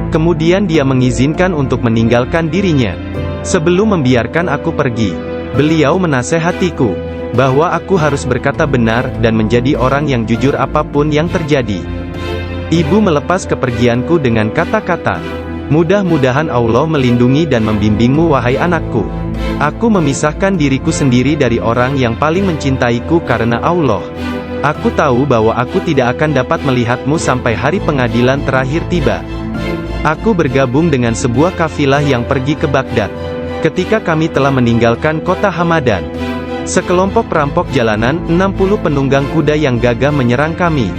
Kemudian dia mengizinkan untuk meninggalkan dirinya. Sebelum membiarkan aku pergi, beliau menasehatiku bahwa aku harus berkata benar, dan menjadi orang yang jujur apapun yang terjadi. Ibu melepas kepergianku dengan kata-kata, "Mudah-mudahan Allah melindungi dan membimbingmu wahai anakku. Aku memisahkan diriku sendiri dari orang yang paling mencintaiku karena Allah. Aku tahu bahwa aku tidak akan dapat melihatmu sampai hari pengadilan terakhir tiba." Aku bergabung dengan sebuah kafilah yang pergi ke Baghdad. Ketika kami telah meninggalkan kota Hamadan, sekelompok perampok jalanan, 60 penunggang kuda yang gagah menyerang kami.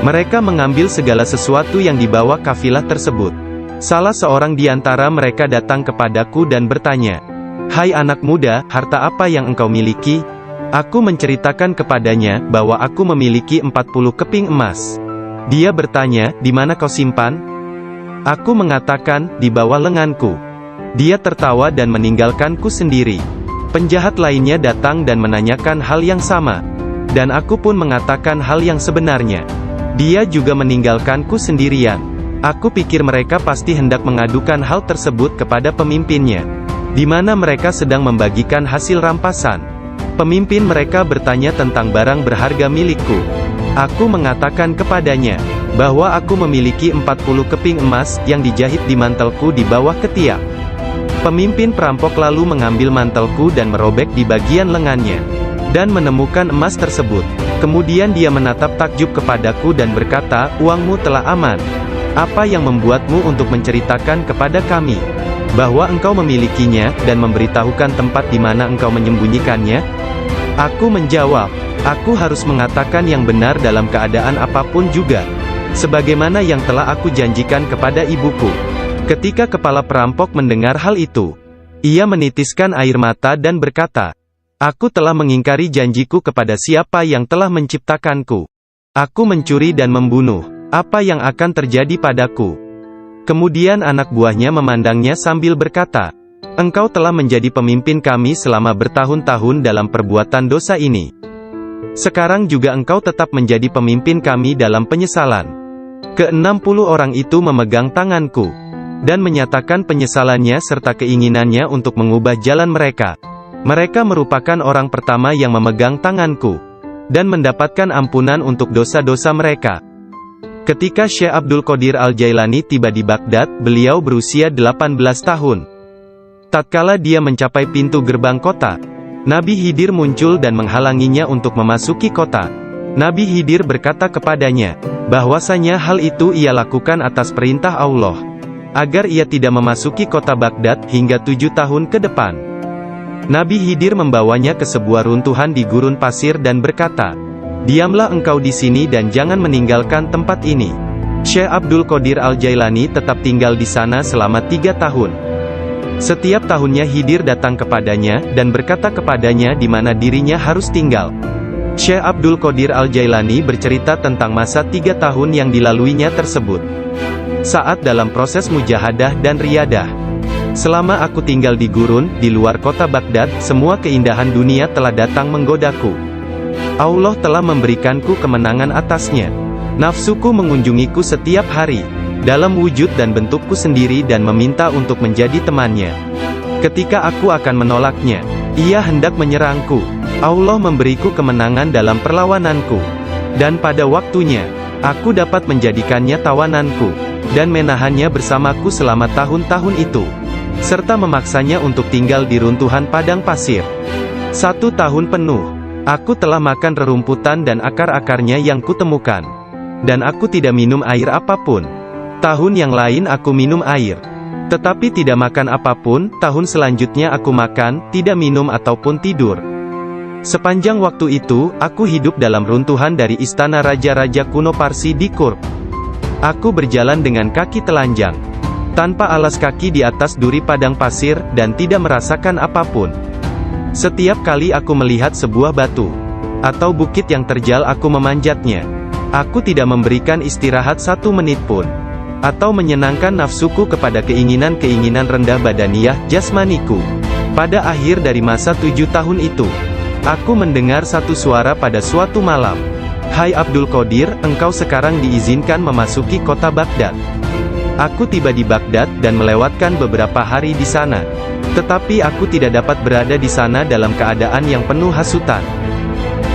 Mereka mengambil segala sesuatu yang dibawa kafilah tersebut. Salah seorang di antara mereka datang kepadaku dan bertanya, "Hai anak muda, harta apa yang engkau miliki?" Aku menceritakan kepadanya bahwa aku memiliki 40 keping emas. Dia bertanya, "Di mana kau simpan?" Aku mengatakan, "Di bawah lenganku." Dia tertawa dan meninggalkanku sendiri. Penjahat lainnya datang dan menanyakan hal yang sama, dan aku pun mengatakan hal yang sebenarnya. Dia juga meninggalkanku sendirian. Aku pikir mereka pasti hendak mengadukan hal tersebut kepada pemimpinnya, di mana mereka sedang membagikan hasil rampasan. Pemimpin mereka bertanya tentang barang berharga milikku. Aku mengatakan kepadanya bahwa aku memiliki 40 keping emas yang dijahit di mantelku di bawah ketiak. Pemimpin perampok lalu mengambil mantelku dan merobek di bagian lengannya, dan menemukan emas tersebut. Kemudian dia menatap takjub kepadaku dan berkata, "Uangmu telah aman. Apa yang membuatmu untuk menceritakan kepada kami bahwa engkau memilikinya, dan memberitahukan tempat di mana engkau menyembunyikannya?" Aku menjawab, "Aku harus mengatakan yang benar dalam keadaan apapun juga, sebagaimana yang telah aku janjikan kepada ibuku." Ketika kepala perampok mendengar hal itu, ia menitiskan air mata dan berkata, "Aku telah mengingkari janjiku kepada siapa yang telah menciptakanku. Aku mencuri dan membunuh. Apa yang akan terjadi padaku?" Kemudian anak buahnya memandangnya sambil berkata, "Engkau telah menjadi pemimpin kami selama bertahun-tahun dalam perbuatan dosa ini. Sekarang juga engkau tetap menjadi pemimpin kami dalam penyesalan." Ke-60 orang itu memegang tanganku dan menyatakan penyesalannya serta keinginannya untuk mengubah jalan mereka. Mereka merupakan orang pertama yang memegang tanganku dan mendapatkan ampunan untuk dosa-dosa mereka. Ketika Syekh Abdul Qadir Al-Jailani tiba di Baghdad, beliau berusia 18 tahun. Tatkala dia mencapai pintu gerbang kota, Nabi Khidir muncul dan menghalanginya untuk memasuki kota. Nabi Khidir berkata kepadanya, bahwasanya hal itu ia lakukan atas perintah Allah, agar ia tidak memasuki kota Baghdad hingga 7 tahun ke depan. Nabi Khidir membawanya ke sebuah runtuhan di gurun pasir dan berkata, "Diamlah engkau di sini dan jangan meninggalkan tempat ini." Syekh Abdul Qadir Al-Jailani tetap tinggal di sana selama 3 tahun. Setiap tahunnya Khidir datang kepadanya, dan berkata kepadanya di mana dirinya harus tinggal. Syekh Abdul Qadir Al-Jailani bercerita tentang masa 3 tahun yang dilaluinya tersebut. Saat dalam proses mujahadah dan riyadah. Selama aku tinggal di gurun, di luar kota Baghdad, semua keindahan dunia telah datang menggodaku. Allah telah memberikanku kemenangan atasnya. Nafsuku mengunjungiku setiap hari, dalam wujud dan bentukku sendiri dan meminta untuk menjadi temannya. Ketika aku akan menolaknya, ia hendak menyerangku. Allah memberiku kemenangan dalam perlawananku. Dan pada waktunya, aku dapat menjadikannya tawananku, dan menahannya bersamaku selama tahun-tahun itu, serta memaksanya untuk tinggal di runtuhan padang pasir. 1 tahun penuh, aku telah makan rerumputan dan akar-akarnya yang kutemukan. Dan aku tidak minum air apapun. Tahun yang lain aku minum air, tetapi tidak makan apapun. Tahun selanjutnya aku makan, tidak minum ataupun tidur. Sepanjang waktu itu, aku hidup dalam runtuhan dari istana raja-raja kuno Parsi di Kurb. Aku berjalan dengan kaki telanjang, tanpa alas kaki di atas duri padang pasir, dan tidak merasakan apapun. Setiap kali aku melihat sebuah batu atau bukit yang terjal, aku memanjatnya. Aku tidak memberikan istirahat 1 menit pun, atau menyenangkan nafsuku kepada keinginan-keinginan rendah badaniyah, jasmaniku. Pada akhir dari masa 7 tahun itu, aku mendengar satu suara pada suatu malam. "Hai Abdul Qadir, engkau sekarang diizinkan memasuki kota Baghdad." Aku tiba di Baghdad dan melewatkan beberapa hari di sana. Tetapi aku tidak dapat berada di sana dalam keadaan yang penuh hasutan,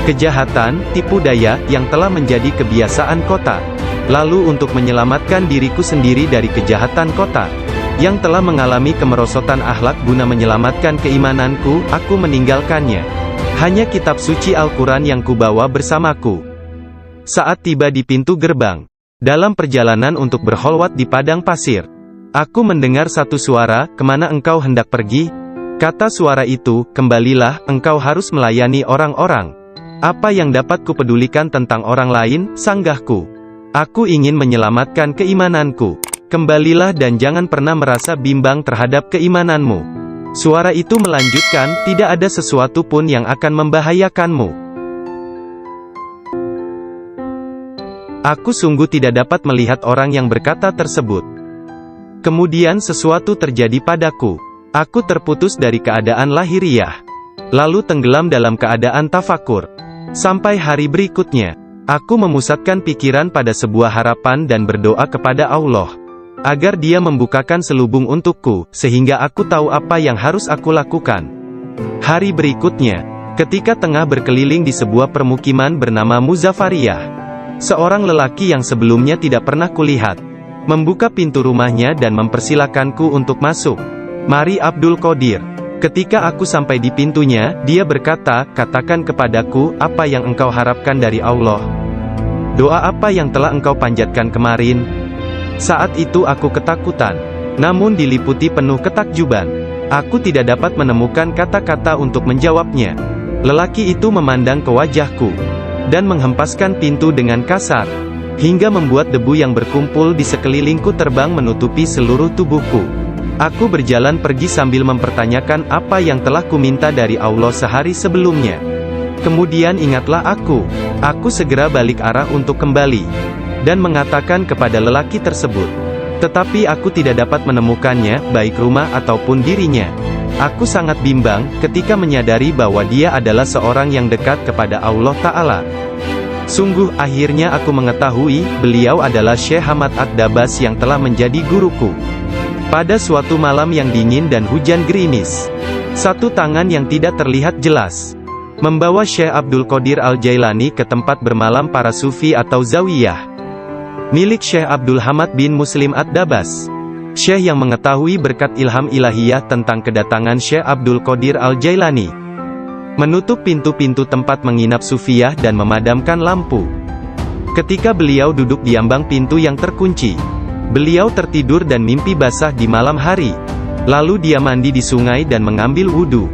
kejahatan, tipu daya, yang telah menjadi kebiasaan kota. Lalu untuk menyelamatkan diriku sendiri dari kejahatan kota, yang telah mengalami kemerosotan akhlak, guna menyelamatkan keimananku, aku meninggalkannya. Hanya kitab suci Al-Quran yang kubawa bersamaku. Saat tiba di pintu gerbang, dalam perjalanan untuk berkholwat di padang pasir, aku mendengar satu suara, "Kemana engkau hendak pergi?" Kata suara itu, "Kembalilah, engkau harus melayani orang-orang." "Apa yang dapat kupedulikan tentang orang lain?" sanggahku. "Aku ingin menyelamatkan keimananku." "Kembalilah dan jangan pernah merasa bimbang terhadap keimananmu." Suara itu melanjutkan, "Tidak ada sesuatu pun yang akan membahayakanmu." Aku sungguh tidak dapat melihat orang yang berkata tersebut. Kemudian sesuatu terjadi padaku. Aku terputus dari keadaan lahiriah, lalu tenggelam dalam keadaan tafakur. Sampai hari berikutnya, aku memusatkan pikiran pada sebuah harapan dan berdoa kepada Allah, agar Dia membukakan selubung untukku, sehingga aku tahu apa yang harus aku lakukan. Hari berikutnya, ketika tengah berkeliling di sebuah permukiman bernama Muzaffariyah, seorang lelaki yang sebelumnya tidak pernah kulihat, membuka pintu rumahnya dan mempersilakanku untuk masuk. "Mari Abdul Qadir." Ketika aku sampai di pintunya, dia berkata, "Katakan kepadaku, apa yang engkau harapkan dari Allah? Doa apa yang telah engkau panjatkan kemarin?" Saat itu aku ketakutan, namun diliputi penuh ketakjuban. Aku tidak dapat menemukan kata-kata untuk menjawabnya. Lelaki itu memandang ke wajahku, dan menghempaskan pintu dengan kasar, hingga membuat debu yang berkumpul di sekelilingku terbang menutupi seluruh tubuhku. Aku berjalan pergi sambil mempertanyakan apa yang telah kuminta dari Allah sehari sebelumnya. Kemudian ingatlah aku. Aku segera balik arah untuk kembali, dan mengatakan kepada lelaki tersebut. Tetapi aku tidak dapat menemukannya, baik rumah ataupun dirinya. Aku sangat bimbang, ketika menyadari bahwa dia adalah seorang yang dekat kepada Allah Ta'ala. Sungguh, akhirnya aku mengetahui, beliau adalah Syekh Hamad Ad-Dabas yang telah menjadi guruku. Pada suatu malam yang dingin dan hujan gerimis, Satu tangan yang tidak terlihat jelas membawa Syekh Abdul Qadir Al-Jailani ke tempat bermalam para sufi atau zawiyah milik Syekh Abdul Hamad bin Muslim Ad-Dabas. Syekh yang mengetahui berkat ilham ilahiyah tentang kedatangan Syekh Abdul Qadir Al-Jailani menutup pintu-pintu tempat menginap sufiyah dan memadamkan lampu. Ketika beliau duduk di ambang pintu yang terkunci, beliau tertidur dan mimpi basah di malam hari. Lalu dia mandi di sungai dan mengambil wudhu.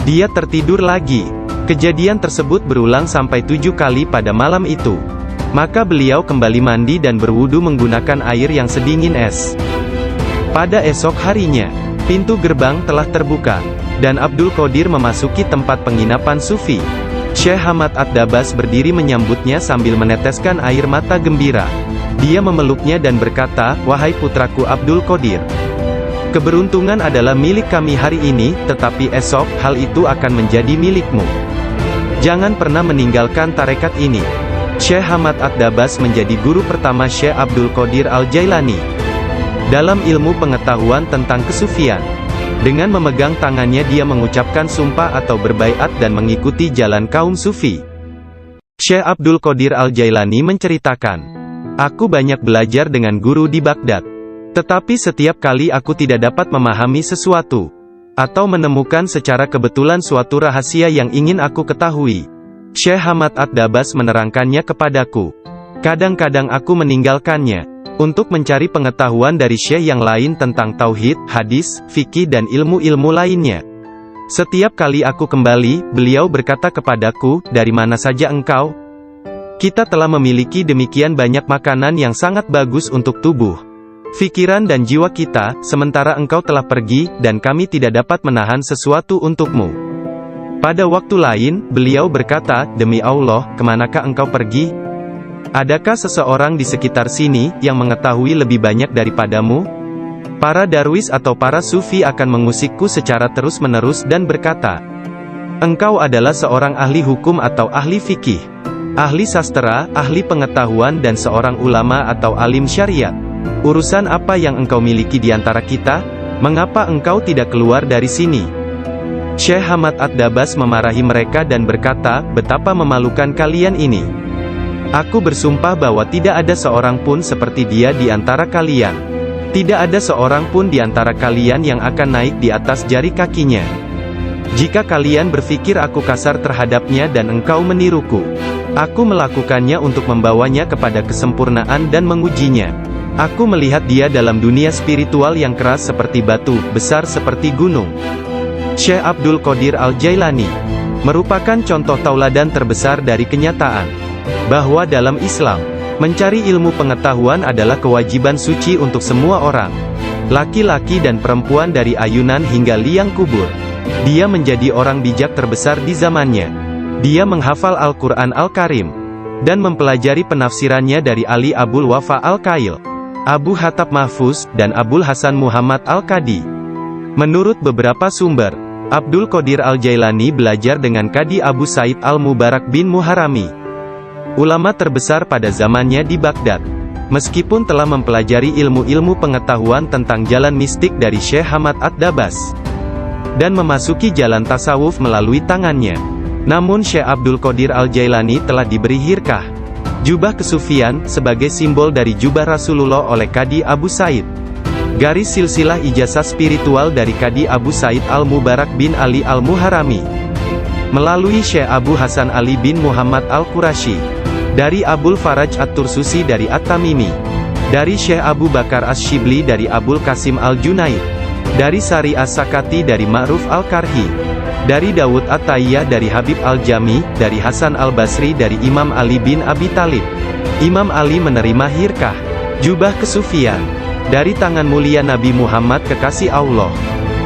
Dia tertidur lagi. Kejadian tersebut berulang sampai 7 kali pada malam itu. Maka beliau kembali mandi dan berwudu menggunakan air yang sedingin es. Pada esok harinya, pintu gerbang telah terbuka, dan Abdul Qadir memasuki tempat penginapan sufi. Syekh Hamad Ad-Dabas berdiri menyambutnya sambil meneteskan air mata gembira. Dia memeluknya dan berkata, "Wahai putraku Abdul Qadir, keberuntungan adalah milik kami hari ini, tetapi esok, hal itu akan menjadi milikmu. Jangan pernah meninggalkan tarekat ini." Syekh Hamad Ad-Dabas menjadi guru pertama Syekh Abdul Qadir Al-Jailani dalam ilmu pengetahuan tentang kesufian. Dengan memegang tangannya dia mengucapkan sumpah atau berbaiat dan mengikuti jalan kaum sufi. Syekh Abdul Qadir Al-Jailani menceritakan, "Aku banyak belajar dengan guru di Baghdad. Tetapi setiap kali aku tidak dapat memahami sesuatu, atau menemukan secara kebetulan suatu rahasia yang ingin aku ketahui, Syekh Hamad Ad-Dabas menerangkannya kepadaku. Kadang-kadang aku meninggalkannya untuk mencari pengetahuan dari syekh yang lain tentang tauhid, hadis, fikih dan ilmu-ilmu lainnya. Setiap kali aku kembali, beliau berkata kepadaku, 'Dari mana saja engkau?' Kita telah memiliki demikian banyak makanan yang sangat bagus untuk tubuh, pikiran dan jiwa kita, sementara engkau telah pergi, dan kami tidak dapat menahan sesuatu untukmu." Pada waktu lain, beliau berkata, "Demi Allah, kemanakah engkau pergi? Adakah seseorang di sekitar sini, yang mengetahui lebih banyak daripadamu?" Para darwis atau para sufi akan mengusikku secara terus-menerus dan berkata, "Engkau adalah seorang ahli hukum atau ahli fikih, ahli sastra, ahli pengetahuan dan seorang ulama atau alim syariat. Urusan apa yang engkau miliki di antara kita? Mengapa engkau tidak keluar dari sini?" Syekh Hamad Ad-Dabas memarahi mereka dan berkata, "Betapa memalukan kalian ini. Aku bersumpah bahwa tidak ada seorang pun seperti dia di antara kalian. Tidak ada seorang pun di antara kalian yang akan naik di atas jari kakinya. Jika kalian berpikir aku kasar terhadapnya dan engkau meniruku, aku melakukannya untuk membawanya kepada kesempurnaan dan mengujinya. Aku melihat dia dalam dunia spiritual yang keras seperti batu, besar seperti gunung." Syekh Abdul Qadir Al-Jailani merupakan contoh tauladan terbesar dari kenyataan bahwa dalam Islam, mencari ilmu pengetahuan adalah kewajiban suci untuk semua orang, laki-laki dan perempuan dari ayunan hingga liang kubur. Dia menjadi orang bijak terbesar di zamannya. Dia menghafal Al-Quran Al-Karim, dan mempelajari penafsirannya dari Ali Abul Wafa Al-Kail, Abu Hatab Mahfuz, dan Abul Hasan Muhammad Al-Qadi. Menurut beberapa sumber, Abdul Qadir Al-Jailani belajar dengan Qadi Abu Said Al-Mubarak bin Muharrami, ulama terbesar pada zamannya di Baghdad. Meskipun telah mempelajari ilmu-ilmu pengetahuan tentang jalan mistik dari Syekh Hamad Ad-Dabas, dan memasuki jalan tasawuf melalui tangannya, namun Syekh Abdul Qadir Al-Jailani telah diberi hirkah, jubah kesufian, sebagai simbol dari jubah Rasulullah oleh Qadi Abu Said. Garis silsilah ijazah spiritual dari Qadi Abu Said Al-Mubarak bin Ali Al-Muharrami, melalui Syekh Abu Hasan Ali bin Muhammad Al-Qurashi, dari Abul Faraj At-Tursusi dari At-Tamimi, dari Syekh Abu Bakar As-Shibli dari Abul Qasim Al-Junaid, dari Sari As-Sakati dari Ma'ruf Al-Karhi, dari Dawud At-Tayyah dari Habib Al-Jami, dari Hasan Al-Basri dari Imam Ali bin Abi Talib. Imam Ali menerima hirkah, jubah kesufian, dari tangan mulia Nabi Muhammad kekasih Allah,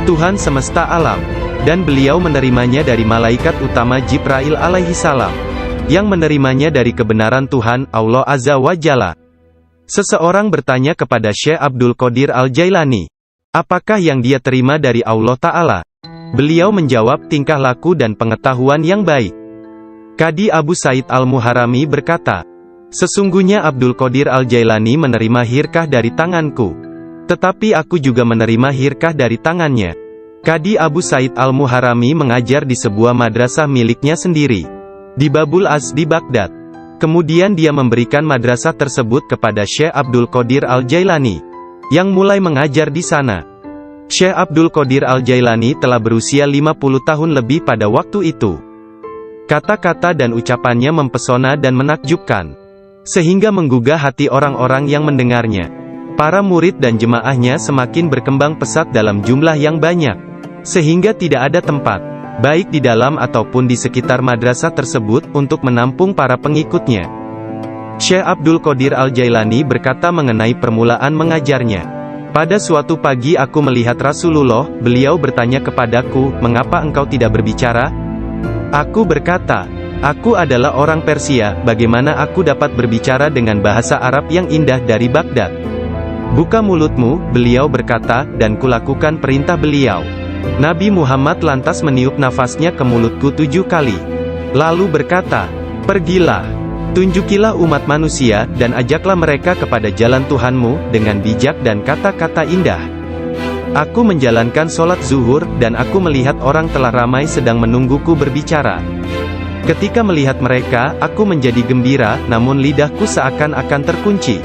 Tuhan semesta alam, dan beliau menerimanya dari malaikat utama Jibril alaihi salam, yang menerimanya dari kebenaran Tuhan, Allah Azza wa Jalla. Seseorang bertanya kepada Syekh Abdul Qadir Al-Jailani, apakah yang dia terima dari Allah Ta'ala? Beliau menjawab, tingkah laku dan pengetahuan yang baik. Qadi Abu Said Al-Muharrami berkata, sesungguhnya Abdul Qadir Al-Jailani menerima hirkah dari tanganku, tetapi aku juga menerima hirkah dari tangannya. Qadi Abu Said Al-Muharrami mengajar di sebuah madrasah miliknya sendiri, di Babul Az di Baghdad. Kemudian dia memberikan madrasah tersebut kepada Syekh Abdul Qadir Al-Jailani, yang mulai mengajar di sana. Syekh Abdul Qadir Al-Jailani telah berusia 50 tahun lebih pada waktu itu. Kata-kata dan ucapannya mempesona dan menakjubkan, sehingga menggugah hati orang-orang yang mendengarnya. Para murid dan jemaahnya semakin berkembang pesat dalam jumlah yang banyak, sehingga tidak ada tempat, baik di dalam ataupun di sekitar madrasah tersebut, untuk menampung para pengikutnya. Syekh Abdul Qadir Al-Jailani berkata mengenai permulaan mengajarnya. Pada suatu pagi aku melihat Rasulullah, beliau bertanya kepadaku, "Mengapa engkau tidak berbicara?" Aku berkata, "Aku adalah orang Persia, bagaimana aku dapat berbicara dengan bahasa Arab yang indah dari Baghdad?" "Buka mulutmu," beliau berkata, dan kulakukan perintah beliau. Nabi Muhammad lantas meniup nafasnya ke mulutku 7 kali. Lalu berkata, "Pergilah, tunjukilah umat manusia, dan ajaklah mereka kepada jalan Tuhanmu, dengan bijak dan kata-kata indah." Aku menjalankan sholat zuhur, dan aku melihat orang telah ramai sedang menungguku berbicara. Ketika melihat mereka, aku menjadi gembira, namun lidahku seakan-akan terkunci.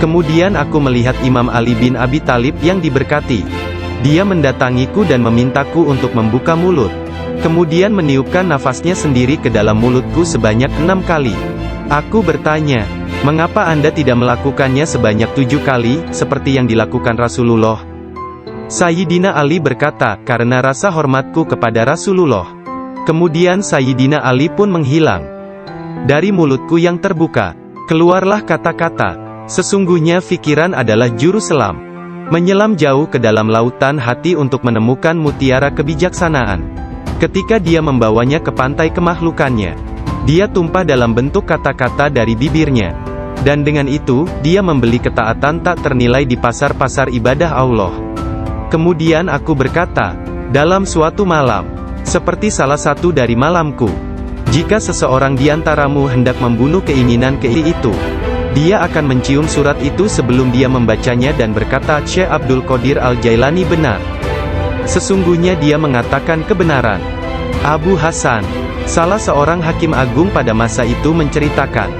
Kemudian aku melihat Imam Ali bin Abi Thalib yang diberkati. Dia mendatangiku dan memintaku untuk membuka mulut. Kemudian meniupkan nafasnya sendiri ke dalam mulutku sebanyak 6 kali. Aku bertanya, "Mengapa Anda tidak melakukannya sebanyak 7 kali, seperti yang dilakukan Rasulullah?" Sayyidina Ali berkata, "Karena rasa hormatku kepada Rasulullah." Kemudian Sayyidina Ali pun menghilang. Dari mulutku yang terbuka, keluarlah kata-kata, "Sesungguhnya fikiran adalah juru selam, menyelam jauh ke dalam lautan hati untuk menemukan mutiara kebijaksanaan. Ketika dia membawanya ke pantai kemakhlukannya, dia tumpah dalam bentuk kata-kata dari bibirnya. Dan dengan itu, dia membeli ketaatan tak ternilai di pasar-pasar ibadah Allah." Kemudian aku berkata, "Dalam suatu malam, seperti salah satu dari malamku, jika seseorang di antaramu hendak membunuh keinginan itu, dia akan mencium surat itu sebelum dia membacanya dan berkata, 'Syekh Abdul Qadir Al-Jailani benar. Sesungguhnya dia mengatakan kebenaran.'" Abu Hasan, salah seorang hakim agung pada masa itu menceritakan,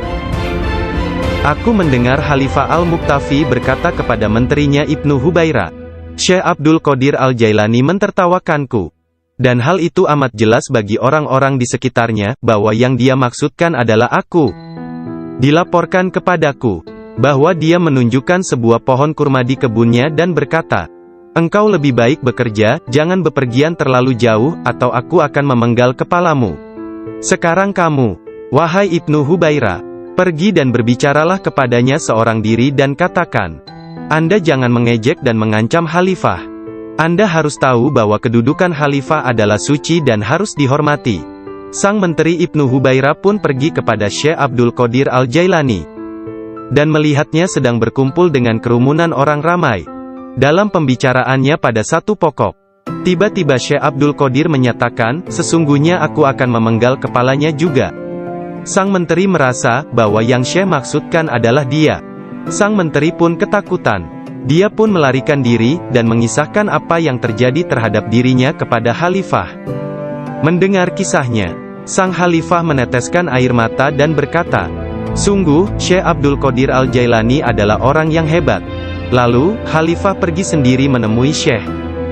"Aku mendengar Khalifah Al-Muqtafi berkata kepada menterinya Ibnu Hubairah, 'Syekh Abdul Qadir Al-Jailani mentertawakanku.' Dan hal itu amat jelas bagi orang-orang di sekitarnya, bahwa yang dia maksudkan adalah aku. Dilaporkan kepadaku, bahwa dia menunjukkan sebuah pohon kurma di kebunnya dan berkata, 'Engkau lebih baik bekerja, jangan bepergian terlalu jauh, atau aku akan memenggal kepalamu. Sekarang kamu, wahai Ibnu Hubairah, pergi dan berbicaralah kepadanya seorang diri dan katakan, Anda jangan mengejek dan mengancam Khalifah. Anda harus tahu bahwa kedudukan Khalifah adalah suci dan harus dihormati.'" Sang menteri Ibnu Hubairah pun pergi kepada Syekh Abdul Qadir Al-Jailani, dan melihatnya sedang berkumpul dengan kerumunan orang ramai. Dalam pembicaraannya pada satu pokok, tiba-tiba Syekh Abdul Qadir menyatakan, "Sesungguhnya aku akan memenggal kepalanya juga." Sang menteri merasa bahwa yang Syekh maksudkan adalah dia. Sang menteri pun ketakutan. Dia pun melarikan diri, dan mengisahkan apa yang terjadi terhadap dirinya kepada Khalifah. Mendengar kisahnya, sang Khalifah meneteskan air mata dan berkata, "Sungguh, Syekh Abdul Qadir Al-Jailani adalah orang yang hebat." Lalu, Khalifah pergi sendiri menemui Syekh.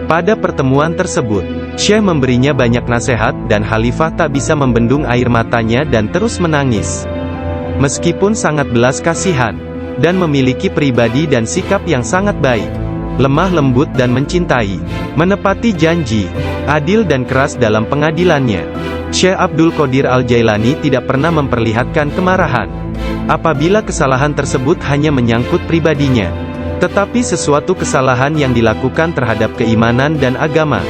Pada pertemuan tersebut, Syekh memberinya banyak nasihat, dan Khalifah tak bisa membendung air matanya dan terus menangis. Meskipun sangat belas kasihan, dan memiliki pribadi dan sikap yang sangat baik, lemah lembut dan mencintai, menepati janji, adil dan keras dalam pengadilannya, Syekh Abdul Qadir Al-Jailani tidak pernah memperlihatkan kemarahan. Apabila kesalahan tersebut hanya menyangkut pribadinya, tetapi sesuatu kesalahan yang dilakukan terhadap keimanan dan agama,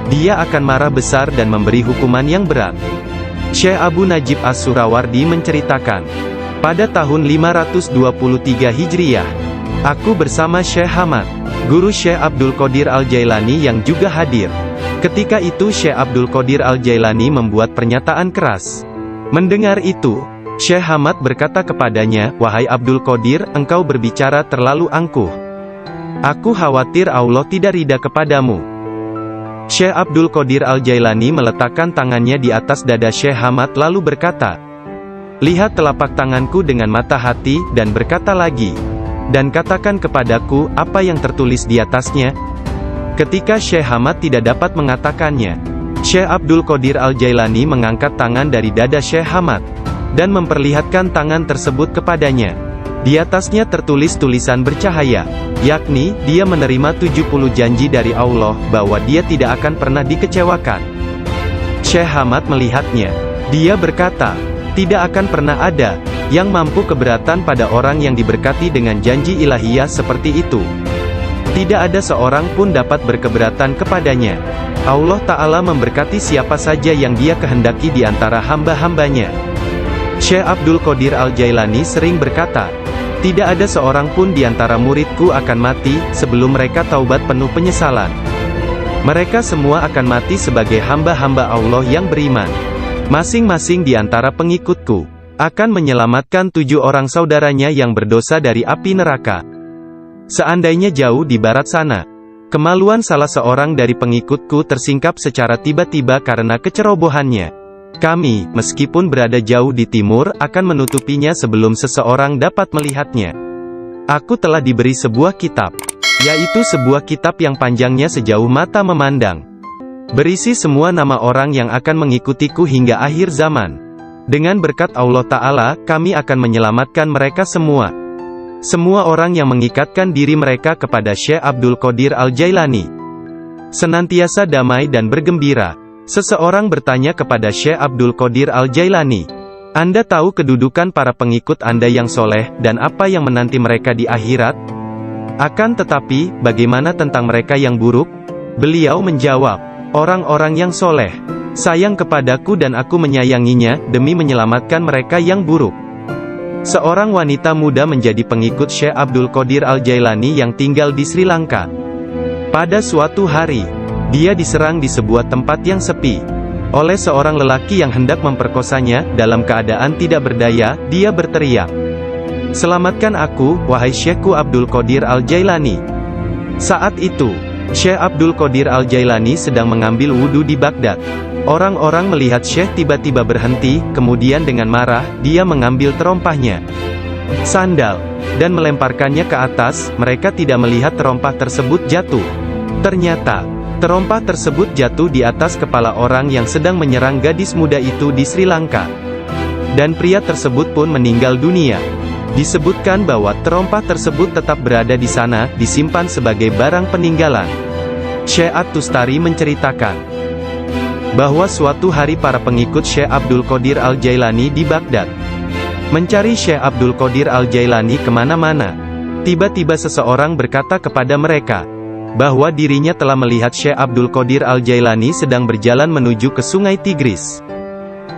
dia akan marah besar dan memberi hukuman yang berat. Syekh Abu Najib As-Surawardi menceritakan, pada tahun 523 Hijriah, aku bersama Syekh Hamad, guru Syekh Abdul Qadir Al-Jailani yang juga hadir. Ketika itu Syekh Abdul Qadir Al-Jailani membuat pernyataan keras. Mendengar itu, Syekh Hamad berkata kepadanya, "Wahai Abdul Qadir, engkau berbicara terlalu angkuh. Aku khawatir Allah tidak ridha kepadamu." Syekh Abdul Qadir Al-Jailani meletakkan tangannya di atas dada Syekh Hamad lalu berkata, "Lihat telapak tanganku dengan mata hati," dan berkata lagi, "Dan katakan kepadaku, apa yang tertulis di atasnya?" Ketika Syekh Hamad tidak dapat mengatakannya, Syekh Abdul Qadir Al-Jailani mengangkat tangan dari dada Syekh Hamad, dan memperlihatkan tangan tersebut kepadanya. Di atasnya tertulis tulisan bercahaya, yakni, dia menerima 70 janji dari Allah, bahwa dia tidak akan pernah dikecewakan. Syekh Hamad melihatnya. Dia berkata, tidak akan pernah ada yang mampu keberatan pada orang yang diberkati dengan janji ilahiyah seperti itu. Tidak ada seorang pun dapat berkeberatan kepadanya. Allah Ta'ala memberkati siapa saja yang dia kehendaki di antara hamba-hambanya. Syekh Abdul Qadir Al-Jailani sering berkata, tidak ada seorang pun di antara muridku akan mati, sebelum mereka taubat penuh penyesalan. Mereka semua akan mati sebagai hamba-hamba Allah yang beriman. Masing-masing di antara pengikutku, akan menyelamatkan 7 orang saudaranya yang berdosa dari api neraka. Seandainya jauh di barat sana, kemaluan salah seorang dari pengikutku tersingkap secara tiba-tiba karena kecerobohannya. Kami, meskipun berada jauh di timur, akan menutupinya sebelum seseorang dapat melihatnya. Aku telah diberi sebuah kitab, yaitu sebuah kitab yang panjangnya sejauh mata memandang. Berisi semua nama orang yang akan mengikutiku hingga akhir zaman. Dengan berkat Allah Ta'ala, kami akan menyelamatkan mereka semua. Semua orang yang mengikatkan diri mereka kepada Syekh Abdul Qadir Al-Jailani senantiasa damai dan bergembira. Seseorang bertanya kepada Syekh Abdul Qadir Al-Jailani, Anda tahu kedudukan para pengikut Anda yang soleh, dan apa yang menanti mereka di akhirat? Akan tetapi, bagaimana tentang mereka yang buruk? Beliau menjawab, orang-orang yang soleh sayang kepadaku dan aku menyayanginya, demi menyelamatkan mereka yang buruk. Seorang wanita muda menjadi pengikut Syekh Abdul Qadir Al-Jailani yang tinggal di Sri Lanka. Pada suatu hari, dia diserang di sebuah tempat yang sepi oleh seorang lelaki yang hendak memperkosanya. Dalam keadaan tidak berdaya, dia berteriak, "Selamatkan aku, wahai Syekhku Abdul Qadir Al-Jailani." Saat itu, Syekh Abdul Qadir Al-Jailani sedang mengambil wudhu di Baghdad. Orang-orang melihat Syekh tiba-tiba berhenti, kemudian dengan marah, dia mengambil terompahnya, sandal, dan melemparkannya ke atas. Mereka tidak melihat terompah tersebut jatuh. Ternyata, terompah tersebut jatuh di atas kepala orang yang sedang menyerang gadis muda itu di Sri Lanka. Dan pria tersebut pun meninggal dunia. Disebutkan bahwa terompah tersebut tetap berada di sana, disimpan sebagai barang peninggalan. Syekh At-Tustari menceritakan bahwa suatu hari para pengikut Syekh Abdul Qadir Al-Jailani di Baghdad mencari Syekh Abdul Qadir Al-Jailani kemana-mana. Tiba-tiba seseorang berkata kepada mereka bahwa dirinya telah melihat Syekh Abdul Qadir Al-Jailani sedang berjalan menuju ke sungai Tigris.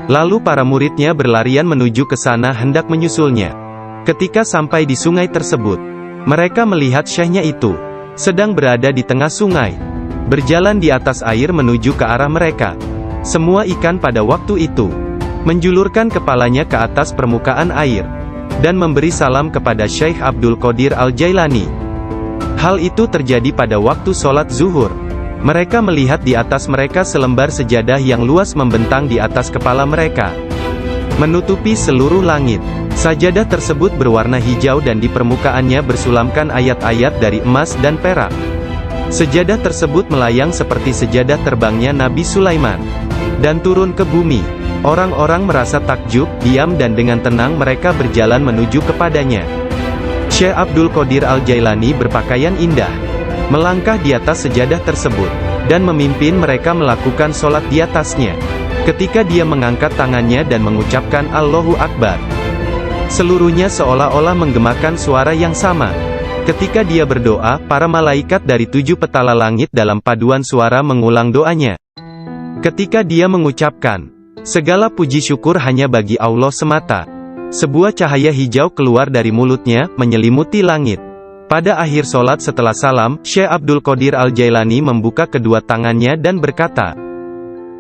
Lalu para muridnya berlarian menuju ke sana hendak menyusulnya. Ketika sampai di sungai tersebut, mereka melihat syekhnya itu sedang berada di tengah sungai, berjalan di atas air menuju ke arah mereka. Semua ikan pada waktu itu menjulurkan kepalanya ke atas permukaan air, dan memberi salam kepada Syekh Abdul Qadir Al-Jailani. Hal itu terjadi pada waktu sholat zuhur. Mereka melihat di atas mereka selembar sejadah yang luas membentang di atas kepala mereka, menutupi seluruh langit. Sajadah tersebut berwarna hijau dan di permukaannya bersulamkan ayat-ayat dari emas dan perak. Sejadah tersebut melayang seperti sejadah terbangnya Nabi Sulaiman, dan turun ke bumi. Orang-orang merasa takjub, diam dan dengan tenang mereka berjalan menuju kepadanya. Syekh Abdul Qadir Al-Jailani berpakaian indah, melangkah di atas sejadah tersebut, dan memimpin mereka melakukan sholat di atasnya. Ketika dia mengangkat tangannya dan mengucapkan Allahu Akbar, seluruhnya seolah-olah menggemakan suara yang sama. Ketika dia berdoa, para malaikat dari 7 petala langit dalam paduan suara mengulang doanya. Ketika dia mengucapkan, segala puji syukur hanya bagi Allah semata, sebuah cahaya hijau keluar dari mulutnya, menyelimuti langit. Pada akhir sholat setelah salam, Syekh Abdul Qadir Al-Jailani membuka kedua tangannya dan berkata,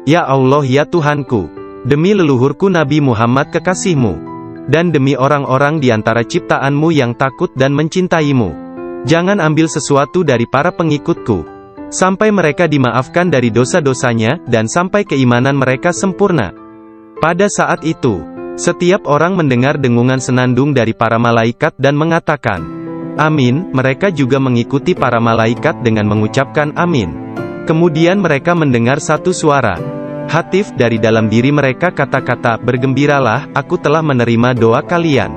Ya Allah ya Tuhanku, demi leluhurku Nabi Muhammad kekasihmu, dan demi orang-orang di antara ciptaanmu yang takut dan mencintaimu, jangan ambil sesuatu dari para pengikutku. sampai mereka dimaafkan dari dosa-dosanya, dan sampai keimanan mereka sempurna. Pada saat itu, setiap orang mendengar dengungan senandung dari para malaikat dan mengatakan, "Amin." Mereka juga mengikuti para malaikat dengan mengucapkan amin. Kemudian mereka mendengar satu suara hatif dari dalam diri mereka, kata-kata, "Bergembiralah, aku telah menerima doa kalian."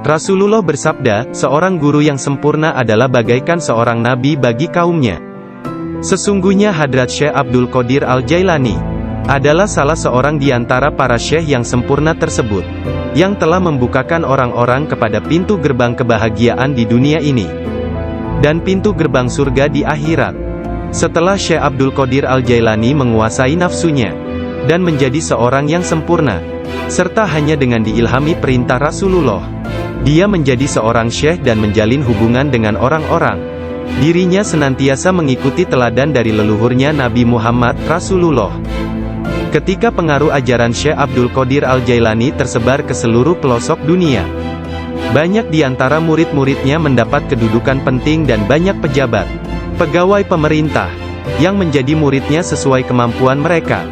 Rasulullah bersabda, "Seorang guru yang sempurna adalah bagaikan seorang nabi bagi kaumnya." Sesungguhnya Hadrat Syekh Abdul Qadir Al-Jailani adalah salah seorang di antara para syekh yang sempurna tersebut, yang telah membukakan orang-orang kepada pintu gerbang kebahagiaan di dunia ini, dan pintu gerbang surga di akhirat. Setelah Syekh Abdul Qadir Al-Jailani menguasai nafsunya, dan menjadi seorang yang sempurna, serta hanya dengan diilhami perintah Rasulullah, dia menjadi seorang syekh dan menjalin hubungan dengan orang-orang. Dirinya senantiasa mengikuti teladan dari leluhurnya Nabi Muhammad, Rasulullah. Ketika pengaruh ajaran Syekh Abdul Qadir Al-Jailani tersebar ke seluruh pelosok dunia, banyak di antara murid-muridnya mendapat kedudukan penting dan banyak pejabat, pegawai pemerintah, yang menjadi muridnya sesuai kemampuan mereka,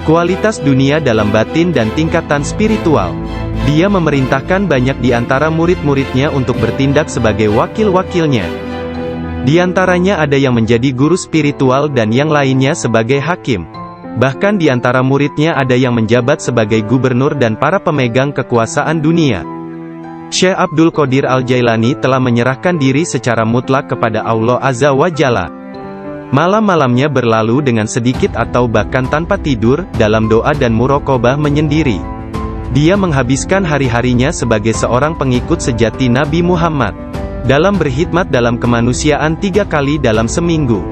kualitas dunia dalam batin dan tingkatan spiritual. Dia memerintahkan banyak di antara murid-muridnya untuk bertindak sebagai wakil-wakilnya. Di antaranya ada yang menjadi guru spiritual dan yang lainnya sebagai hakim. Bahkan di antara muridnya ada yang menjabat sebagai gubernur dan para pemegang kekuasaan dunia. Syekh Abdul Qadir Al-Jailani telah menyerahkan diri secara mutlak kepada Allah Azza wa Jalla. Malam-malamnya berlalu dengan sedikit atau bahkan tanpa tidur, dalam doa dan muraqabah menyendiri. Dia menghabiskan hari-harinya sebagai seorang pengikut sejati Nabi Muhammad, dalam berkhidmat dalam kemanusiaan 3 kali dalam seminggu.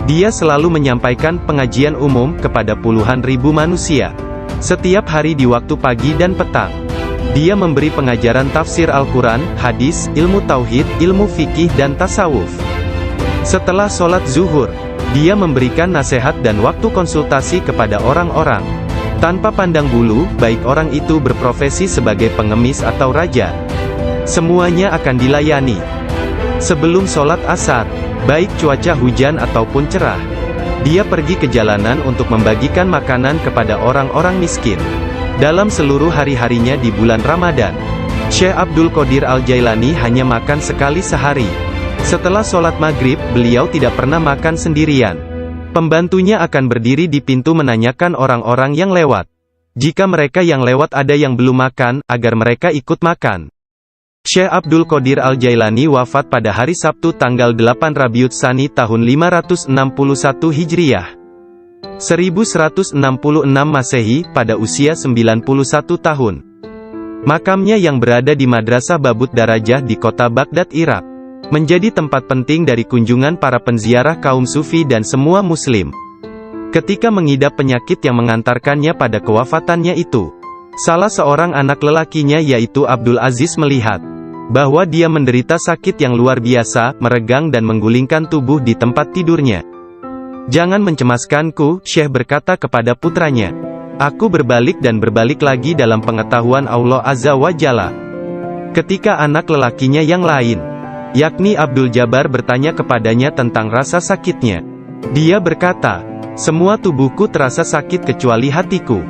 Dia selalu menyampaikan pengajian umum kepada puluhan ribu manusia, setiap hari di waktu pagi dan petang. Dia memberi pengajaran tafsir Al-Quran, hadis, ilmu tauhid, ilmu fikih dan tasawuf. Setelah sholat zuhur, dia memberikan nasihat dan waktu konsultasi kepada orang-orang, tanpa pandang bulu, baik orang itu berprofesi sebagai pengemis atau raja. Semuanya akan dilayani. Sebelum sholat asar, baik cuaca hujan ataupun cerah, dia pergi ke jalanan untuk membagikan makanan kepada orang-orang miskin. Dalam seluruh hari-harinya di bulan Ramadan, Syekh Abdul Qadir Al-Jailani hanya makan sekali sehari. Setelah sholat maghrib, beliau tidak pernah makan sendirian. Pembantunya akan berdiri di pintu menanyakan orang-orang yang lewat. Jika mereka yang lewat ada yang belum makan, agar mereka ikut makan. Syekh Abdul Qadir Al-Jailani wafat pada hari Sabtu tanggal 8 Rabiul Tsani tahun 561 Hijriah. 1166 Masehi, pada usia 91 tahun. Makamnya yang berada di Madrasah Babut Darajah di kota Baghdad, Irak, menjadi tempat penting dari kunjungan para penziarah kaum sufi dan semua muslim. Ketika mengidap penyakit yang mengantarkannya pada kewafatannya itu, salah seorang anak lelakinya yaitu Abdul Aziz melihat bahwa dia menderita sakit yang luar biasa, meregang dan menggulingkan tubuh di tempat tidurnya. "Jangan mencemaskanku," Syekh berkata kepada putranya. "Aku berbalik dan berbalik lagi dalam pengetahuan Allah Azza wa Jalla." Ketika anak lelakinya yang lain, yakni Abdul Jabbar, bertanya kepadanya tentang rasa sakitnya, dia berkata, "Semua tubuhku terasa sakit kecuali hatiku.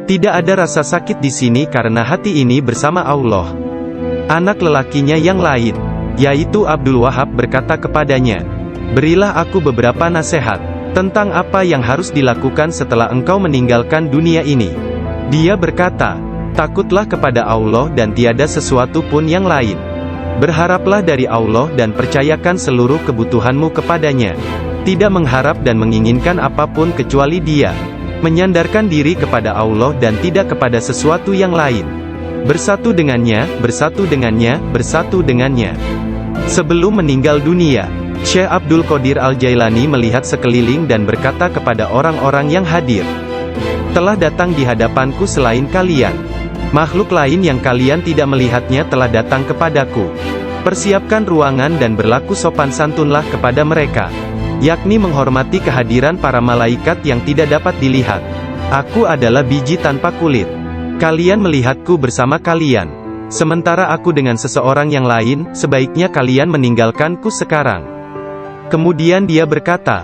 Tidak ada rasa sakit di sini karena hati ini bersama Allah." Anak lelakinya yang lain, yaitu Abdul Wahab, berkata kepadanya, "Berilah aku beberapa nasihat tentang apa yang harus dilakukan setelah engkau meninggalkan dunia ini." Dia berkata, "Takutlah kepada Allah dan tiada sesuatu pun yang lain. Berharaplah dari Allah dan percayakan seluruh kebutuhanmu kepadanya. Tidak mengharap dan menginginkan apapun kecuali Dia. Menyandarkan diri kepada Allah dan tidak kepada sesuatu yang lain. Bersatu dengannya, bersatu dengannya, bersatu dengannya." Sebelum meninggal dunia, Syekh Abdul Qadir Al-Jailani melihat sekeliling dan berkata kepada orang-orang yang hadir, "Telah datang di hadapanku selain kalian makhluk lain yang kalian tidak melihatnya telah datang kepadaku. Persiapkan ruangan dan berlaku sopan santunlah kepada mereka, yakni menghormati kehadiran para malaikat yang tidak dapat dilihat. Aku adalah biji tanpa kulit. Kalian melihatku bersama kalian. Sementara aku dengan seseorang yang lain, sebaiknya kalian meninggalkanku sekarang." Kemudian dia berkata,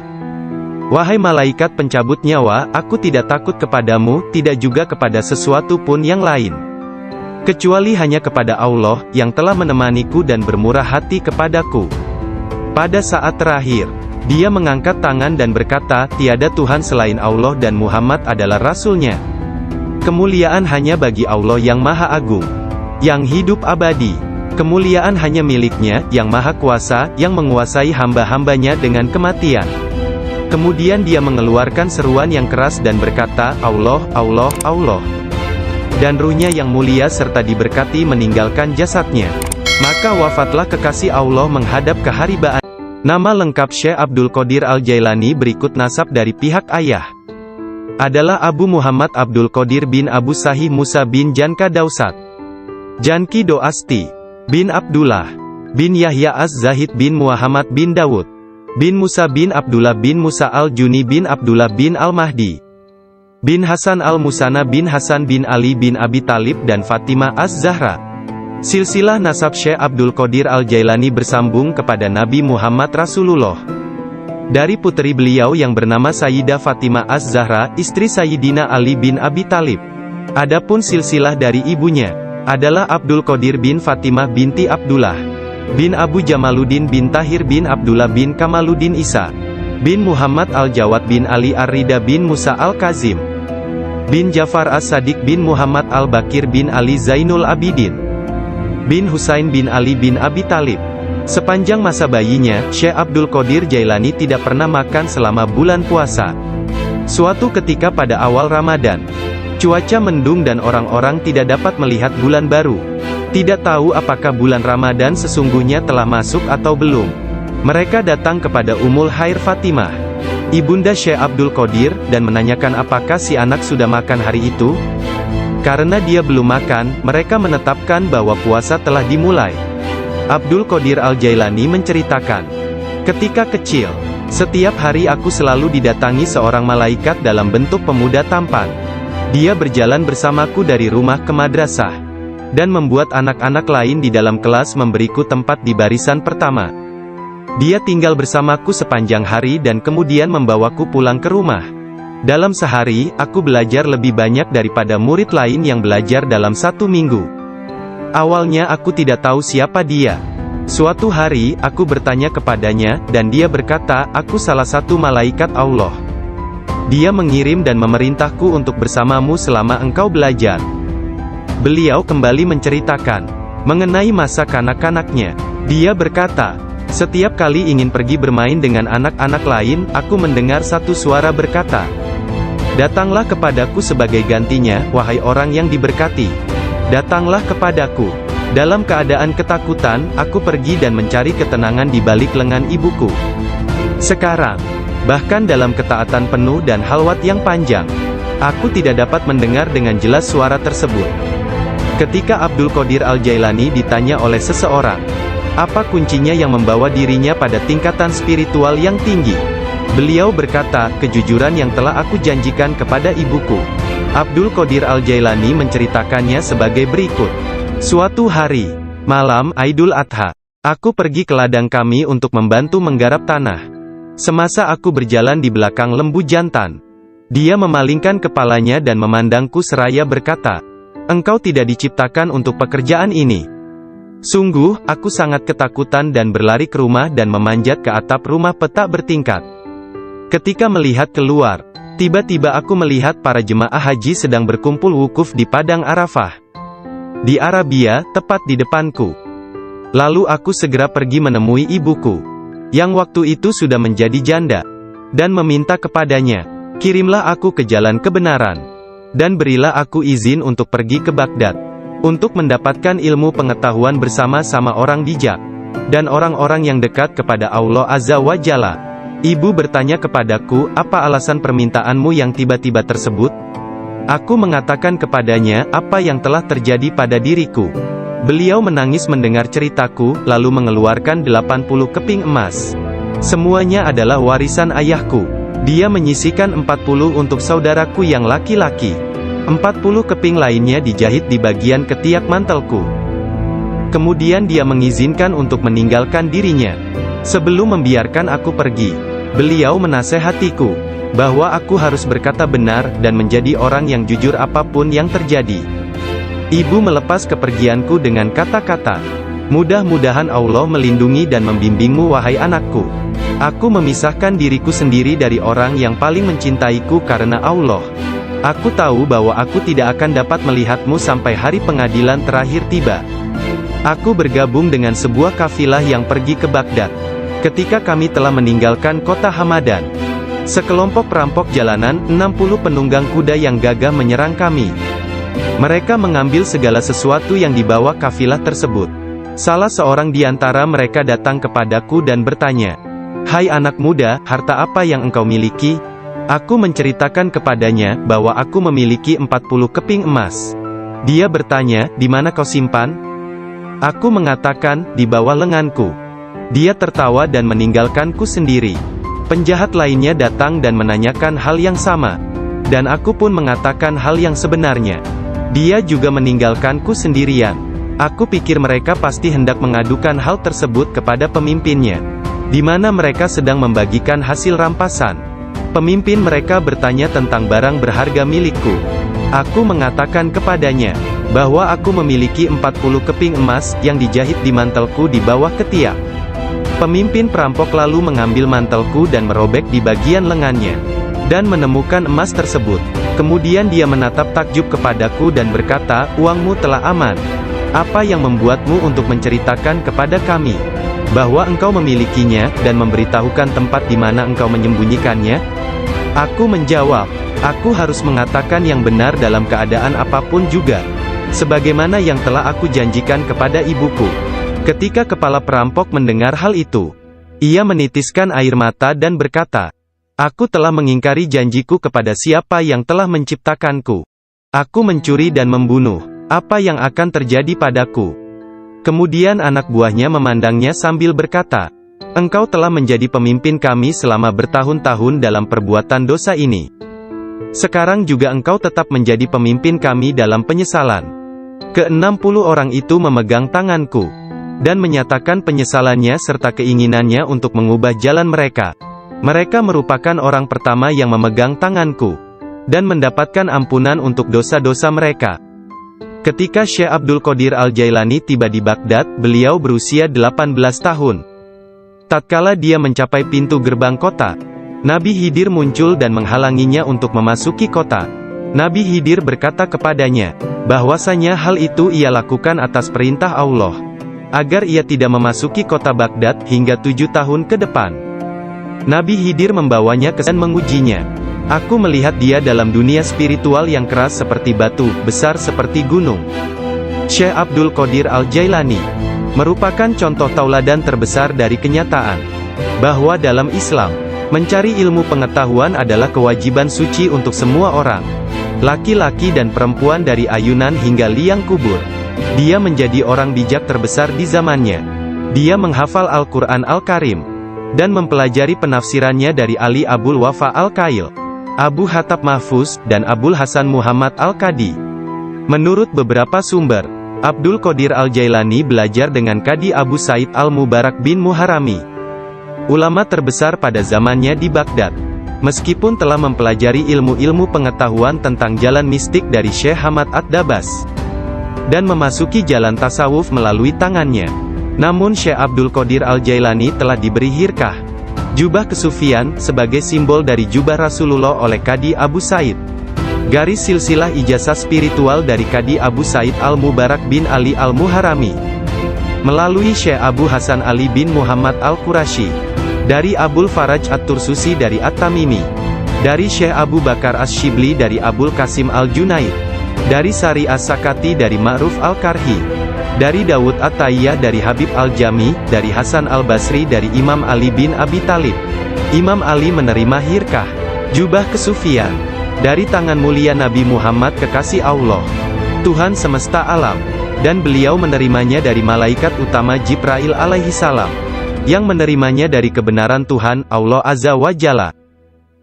Wahai malaikat pencabut nyawa, aku tidak takut kepadamu, tidak juga kepada sesuatu pun yang lain. Kecuali hanya kepada Allah, yang telah menemaniku dan bermurah hati kepadaku. Pada saat terakhir, dia mengangkat tangan dan berkata, tiada Tuhan selain Allah dan Muhammad adalah Rasul-Nya. Kemuliaan hanya bagi Allah yang Maha Agung, yang hidup abadi. Kemuliaan hanya milik-Nya, yang Maha Kuasa, yang menguasai hamba-hambanya dengan kematian. Kemudian dia mengeluarkan seruan yang keras dan berkata, Allah, Allah, Allah. Dan ruhnya yang mulia serta diberkati meninggalkan jasadnya. Maka wafatlah kekasih Allah menghadap keharibaan. Nama lengkap Syekh Abdul Qadir Al-Jailani berikut nasab dari pihak ayah. Adalah Abu Muhammad Abdul Qadir bin Abu Sahih Musa bin Janka Dausat. Janki Doasti. Bin Abdullah. Bin Yahya Az-Zahid bin Muhammad bin Dawud. Bin Musa bin Abdullah bin Musa Al-Juni bin Abdullah bin Al-Mahdi. Bin Hasan Al-Musana bin Hasan bin Ali bin Abi Talib dan Fatimah Az-Zahra. Silsilah nasab Syekh Abdul Qadir Al-Jailani bersambung kepada Nabi Muhammad Rasulullah. Dari putri beliau yang bernama Sayyidah Fatimah Az-Zahra, istri Sayyidina Ali bin Abi Talib. Adapun silsilah dari ibunya adalah Abdul Qadir bin Fatimah binti Abdullah bin Abu Jamaluddin bin Tahir bin Abdullah bin Kamaluddin Isa bin Muhammad Al-Jawad bin Ali Ar-Rida bin Musa Al-Kazim bin Jafar As-Sadiq bin Muhammad Al-Bakir bin Ali Zainul Abidin bin Husain bin Ali bin Abi Talib. Sepanjang masa bayinya, Syekh Abdul Qadir Jailani tidak pernah makan selama bulan puasa. Suatu ketika pada awal Ramadan, cuaca mendung dan orang-orang tidak dapat melihat bulan baru. Tidak tahu apakah bulan Ramadan sesungguhnya telah masuk atau belum. Mereka datang kepada Ummul Khair Fatimah, ibunda Syekh Abdul Qadir, dan menanyakan apakah si anak sudah makan hari itu. Karena dia belum makan, mereka menetapkan bahwa puasa telah dimulai. Abdul Qadir Al-Jailani menceritakan, ketika kecil, setiap hari aku selalu didatangi seorang malaikat dalam bentuk pemuda tampan. Dia berjalan bersamaku dari rumah ke madrasah dan membuat anak-anak lain di dalam kelas memberiku tempat di barisan pertama. Dia tinggal bersamaku sepanjang hari dan kemudian membawaku pulang ke rumah. Dalam sehari, aku belajar lebih banyak daripada murid lain yang belajar dalam 1 minggu. Awalnya aku tidak tahu siapa dia. Suatu hari, aku bertanya kepadanya, dan dia berkata, aku salah satu malaikat Allah. Dia mengirim dan memerintahku untuk bersamamu selama engkau belajar. Beliau kembali menceritakan mengenai masa kanak-kanaknya. Dia berkata, setiap kali ingin pergi bermain dengan anak-anak lain, aku mendengar satu suara berkata, datanglah kepadaku sebagai gantinya, wahai orang yang diberkati. Datanglah kepadaku. Dalam keadaan ketakutan, aku pergi dan mencari ketenangan di balik lengan ibuku. Sekarang, bahkan dalam ketaatan penuh dan halwat yang panjang, aku tidak dapat mendengar dengan jelas suara tersebut. Ketika Abdul Qadir Al-Jailani ditanya oleh seseorang, apa kuncinya yang membawa dirinya pada tingkatan spiritual yang tinggi? Beliau berkata, kejujuran yang telah aku janjikan kepada ibuku. Abdul Qadir Al-Jailani menceritakannya sebagai berikut. Suatu hari, malam Aidul Adha, aku pergi ke ladang kami untuk membantu menggarap tanah. Semasa aku berjalan di belakang lembu jantan, dia memalingkan kepalanya dan memandangku seraya berkata, engkau tidak diciptakan untuk pekerjaan ini. Sungguh, aku sangat ketakutan dan berlari ke rumah dan memanjat ke atap rumah petak bertingkat. Ketika melihat keluar, tiba-tiba aku melihat para jemaah haji sedang berkumpul wukuf di Padang Arafah. Di Arabia, tepat di depanku. Lalu aku segera pergi menemui ibuku, yang waktu itu sudah menjadi janda, dan meminta kepadanya, kirimlah aku ke jalan kebenaran, dan berilah aku izin untuk pergi ke Baghdad, untuk mendapatkan ilmu pengetahuan bersama-sama orang bijak, dan orang-orang yang dekat kepada Allah Azza wa Jalla. Ibu bertanya kepadaku, apa alasan permintaanmu yang tiba-tiba tersebut? Aku mengatakan kepadanya, apa yang telah terjadi pada diriku. Beliau menangis mendengar ceritaku, lalu mengeluarkan 80 keping emas. Semuanya adalah warisan ayahku. Dia menyisihkan 40 untuk saudaraku yang laki-laki. 40 keping lainnya dijahit di bagian ketiak mantelku. Kemudian dia mengizinkan untuk meninggalkan dirinya. Sebelum membiarkan aku pergi, Beliau menasehatiku bahwa aku harus berkata benar dan menjadi orang yang jujur apapun yang terjadi. Ibu melepas kepergianku dengan kata-kata, "Mudah-mudahan Allah melindungi dan membimbingmu wahai anakku. Aku memisahkan diriku sendiri dari orang yang paling mencintaiku karena Allah. Aku tahu bahwa aku tidak akan dapat melihatmu sampai hari pengadilan terakhir tiba." Aku bergabung dengan sebuah kafilah yang pergi ke Baghdad. Ketika kami telah meninggalkan kota Hamadan, sekelompok perampok jalanan, 60 penunggang kuda yang gagah menyerang kami. Mereka mengambil segala sesuatu yang dibawa kafilah tersebut. Salah seorang di antara mereka datang kepadaku dan bertanya, "Hai anak muda, harta apa yang engkau miliki?" Aku menceritakan kepadanya bahwa aku memiliki 40 keping emas. Dia bertanya, "Di mana kau simpan?" Aku mengatakan, "Di bawah lenganku." Dia tertawa dan meninggalkanku sendiri. Penjahat lainnya datang dan menanyakan hal yang sama. Dan aku pun mengatakan hal yang sebenarnya. Dia juga meninggalkanku sendirian. Aku pikir mereka pasti hendak mengadukan hal tersebut kepada pemimpinnya, di mana mereka sedang membagikan hasil rampasan. Pemimpin mereka bertanya tentang barang berharga milikku. Aku mengatakan kepadanya bahwa aku memiliki 40 keping emas yang dijahit di mantelku di bawah ketiak. Pemimpin perampok lalu mengambil mantelku dan merobek di bagian lengannya, dan menemukan emas tersebut. Kemudian dia menatap takjub kepadaku dan berkata, "Uangmu telah aman. Apa yang membuatmu untuk menceritakan kepada kami bahwa engkau memilikinya, dan memberitahukan tempat di mana engkau menyembunyikannya?" Aku menjawab, "Aku harus mengatakan yang benar dalam keadaan apapun juga, sebagaimana yang telah aku janjikan kepada ibuku." Ketika kepala perampok mendengar hal itu, ia menitiskan air mata dan berkata, "Aku telah mengingkari janjiku kepada siapa yang telah menciptakanku. Aku mencuri dan membunuh. Apa yang akan terjadi padaku?" Kemudian anak buahnya memandangnya sambil berkata, "Engkau telah menjadi pemimpin kami selama bertahun-tahun dalam perbuatan dosa ini. Sekarang juga engkau tetap menjadi pemimpin kami dalam penyesalan." Ke-60 orang itu memegang tanganku dan menyatakan penyesalannya serta keinginannya untuk mengubah jalan mereka. Mereka merupakan orang pertama yang memegang tanganku dan mendapatkan ampunan untuk dosa-dosa mereka. Ketika Syekh Abdul Qadir Al-Jailani tiba di Baghdad, beliau berusia 18 tahun. Tatkala dia mencapai pintu gerbang kota, Nabi Khidir muncul dan menghalanginya untuk memasuki kota. Nabi Khidir berkata kepadanya bahwasanya hal itu ia lakukan atas perintah Allah, agar ia tidak memasuki kota Baghdad hingga 7 tahun ke depan. Nabi Khidir membawanya ke dan mengujinya. Aku melihat dia dalam dunia spiritual yang keras seperti batu, besar seperti gunung. Syekh Abdul Qadir Al-Jailani merupakan contoh tauladan terbesar dari kenyataan bahwa dalam Islam, mencari ilmu pengetahuan adalah kewajiban suci untuk semua orang, laki-laki dan perempuan dari ayunan hingga liang kubur. Dia menjadi orang bijak terbesar di zamannya. Dia menghafal Al-Quran Al-Karim dan mempelajari penafsirannya dari Ali Abul Wafa Al-Kail, Abu Hatab Mahfuz, dan Abul Hasan Muhammad Al-Qadi. Menurut beberapa sumber, Abdul Qadir Al-Jailani belajar dengan Qadi Abu Said Al-Mubarak bin Muharrami, ulama terbesar pada zamannya di Baghdad. Meskipun telah mempelajari ilmu-ilmu pengetahuan tentang jalan mistik dari Syekh Hamad Ad-Dabas dan memasuki jalan tasawuf melalui tangannya, namun Syekh Abdul Qadir Al-Jailani telah diberi hirkah, jubah kesufian, sebagai simbol dari jubah Rasulullah oleh Qadi Abu Said. Garis silsilah ijazah spiritual dari Qadi Abu Said Al-Mubarak bin Ali Al-Muharrami, melalui Syekh Abu Hasan Ali bin Muhammad Al-Qurashi, dari Abul Faraj At-Tursusi dari At-Tamimi, dari Syekh Abu Bakar As-Shibli dari Abul Qasim Al-Junaid, dari Sari As-Sakati dari Ma'ruf Al-Karhi, dari Dawud At-Tayyah dari Habib Al-Jami, dari Hasan Al-Basri dari Imam Ali bin Abi Talib. Imam Ali menerima hirkah, jubah kesufian, dari tangan mulia Nabi Muhammad kekasih Allah, Tuhan semesta alam, dan beliau menerimanya dari malaikat utama Jibril alaihissalam, yang menerimanya dari kebenaran Tuhan, Allah Azza wa Jalla.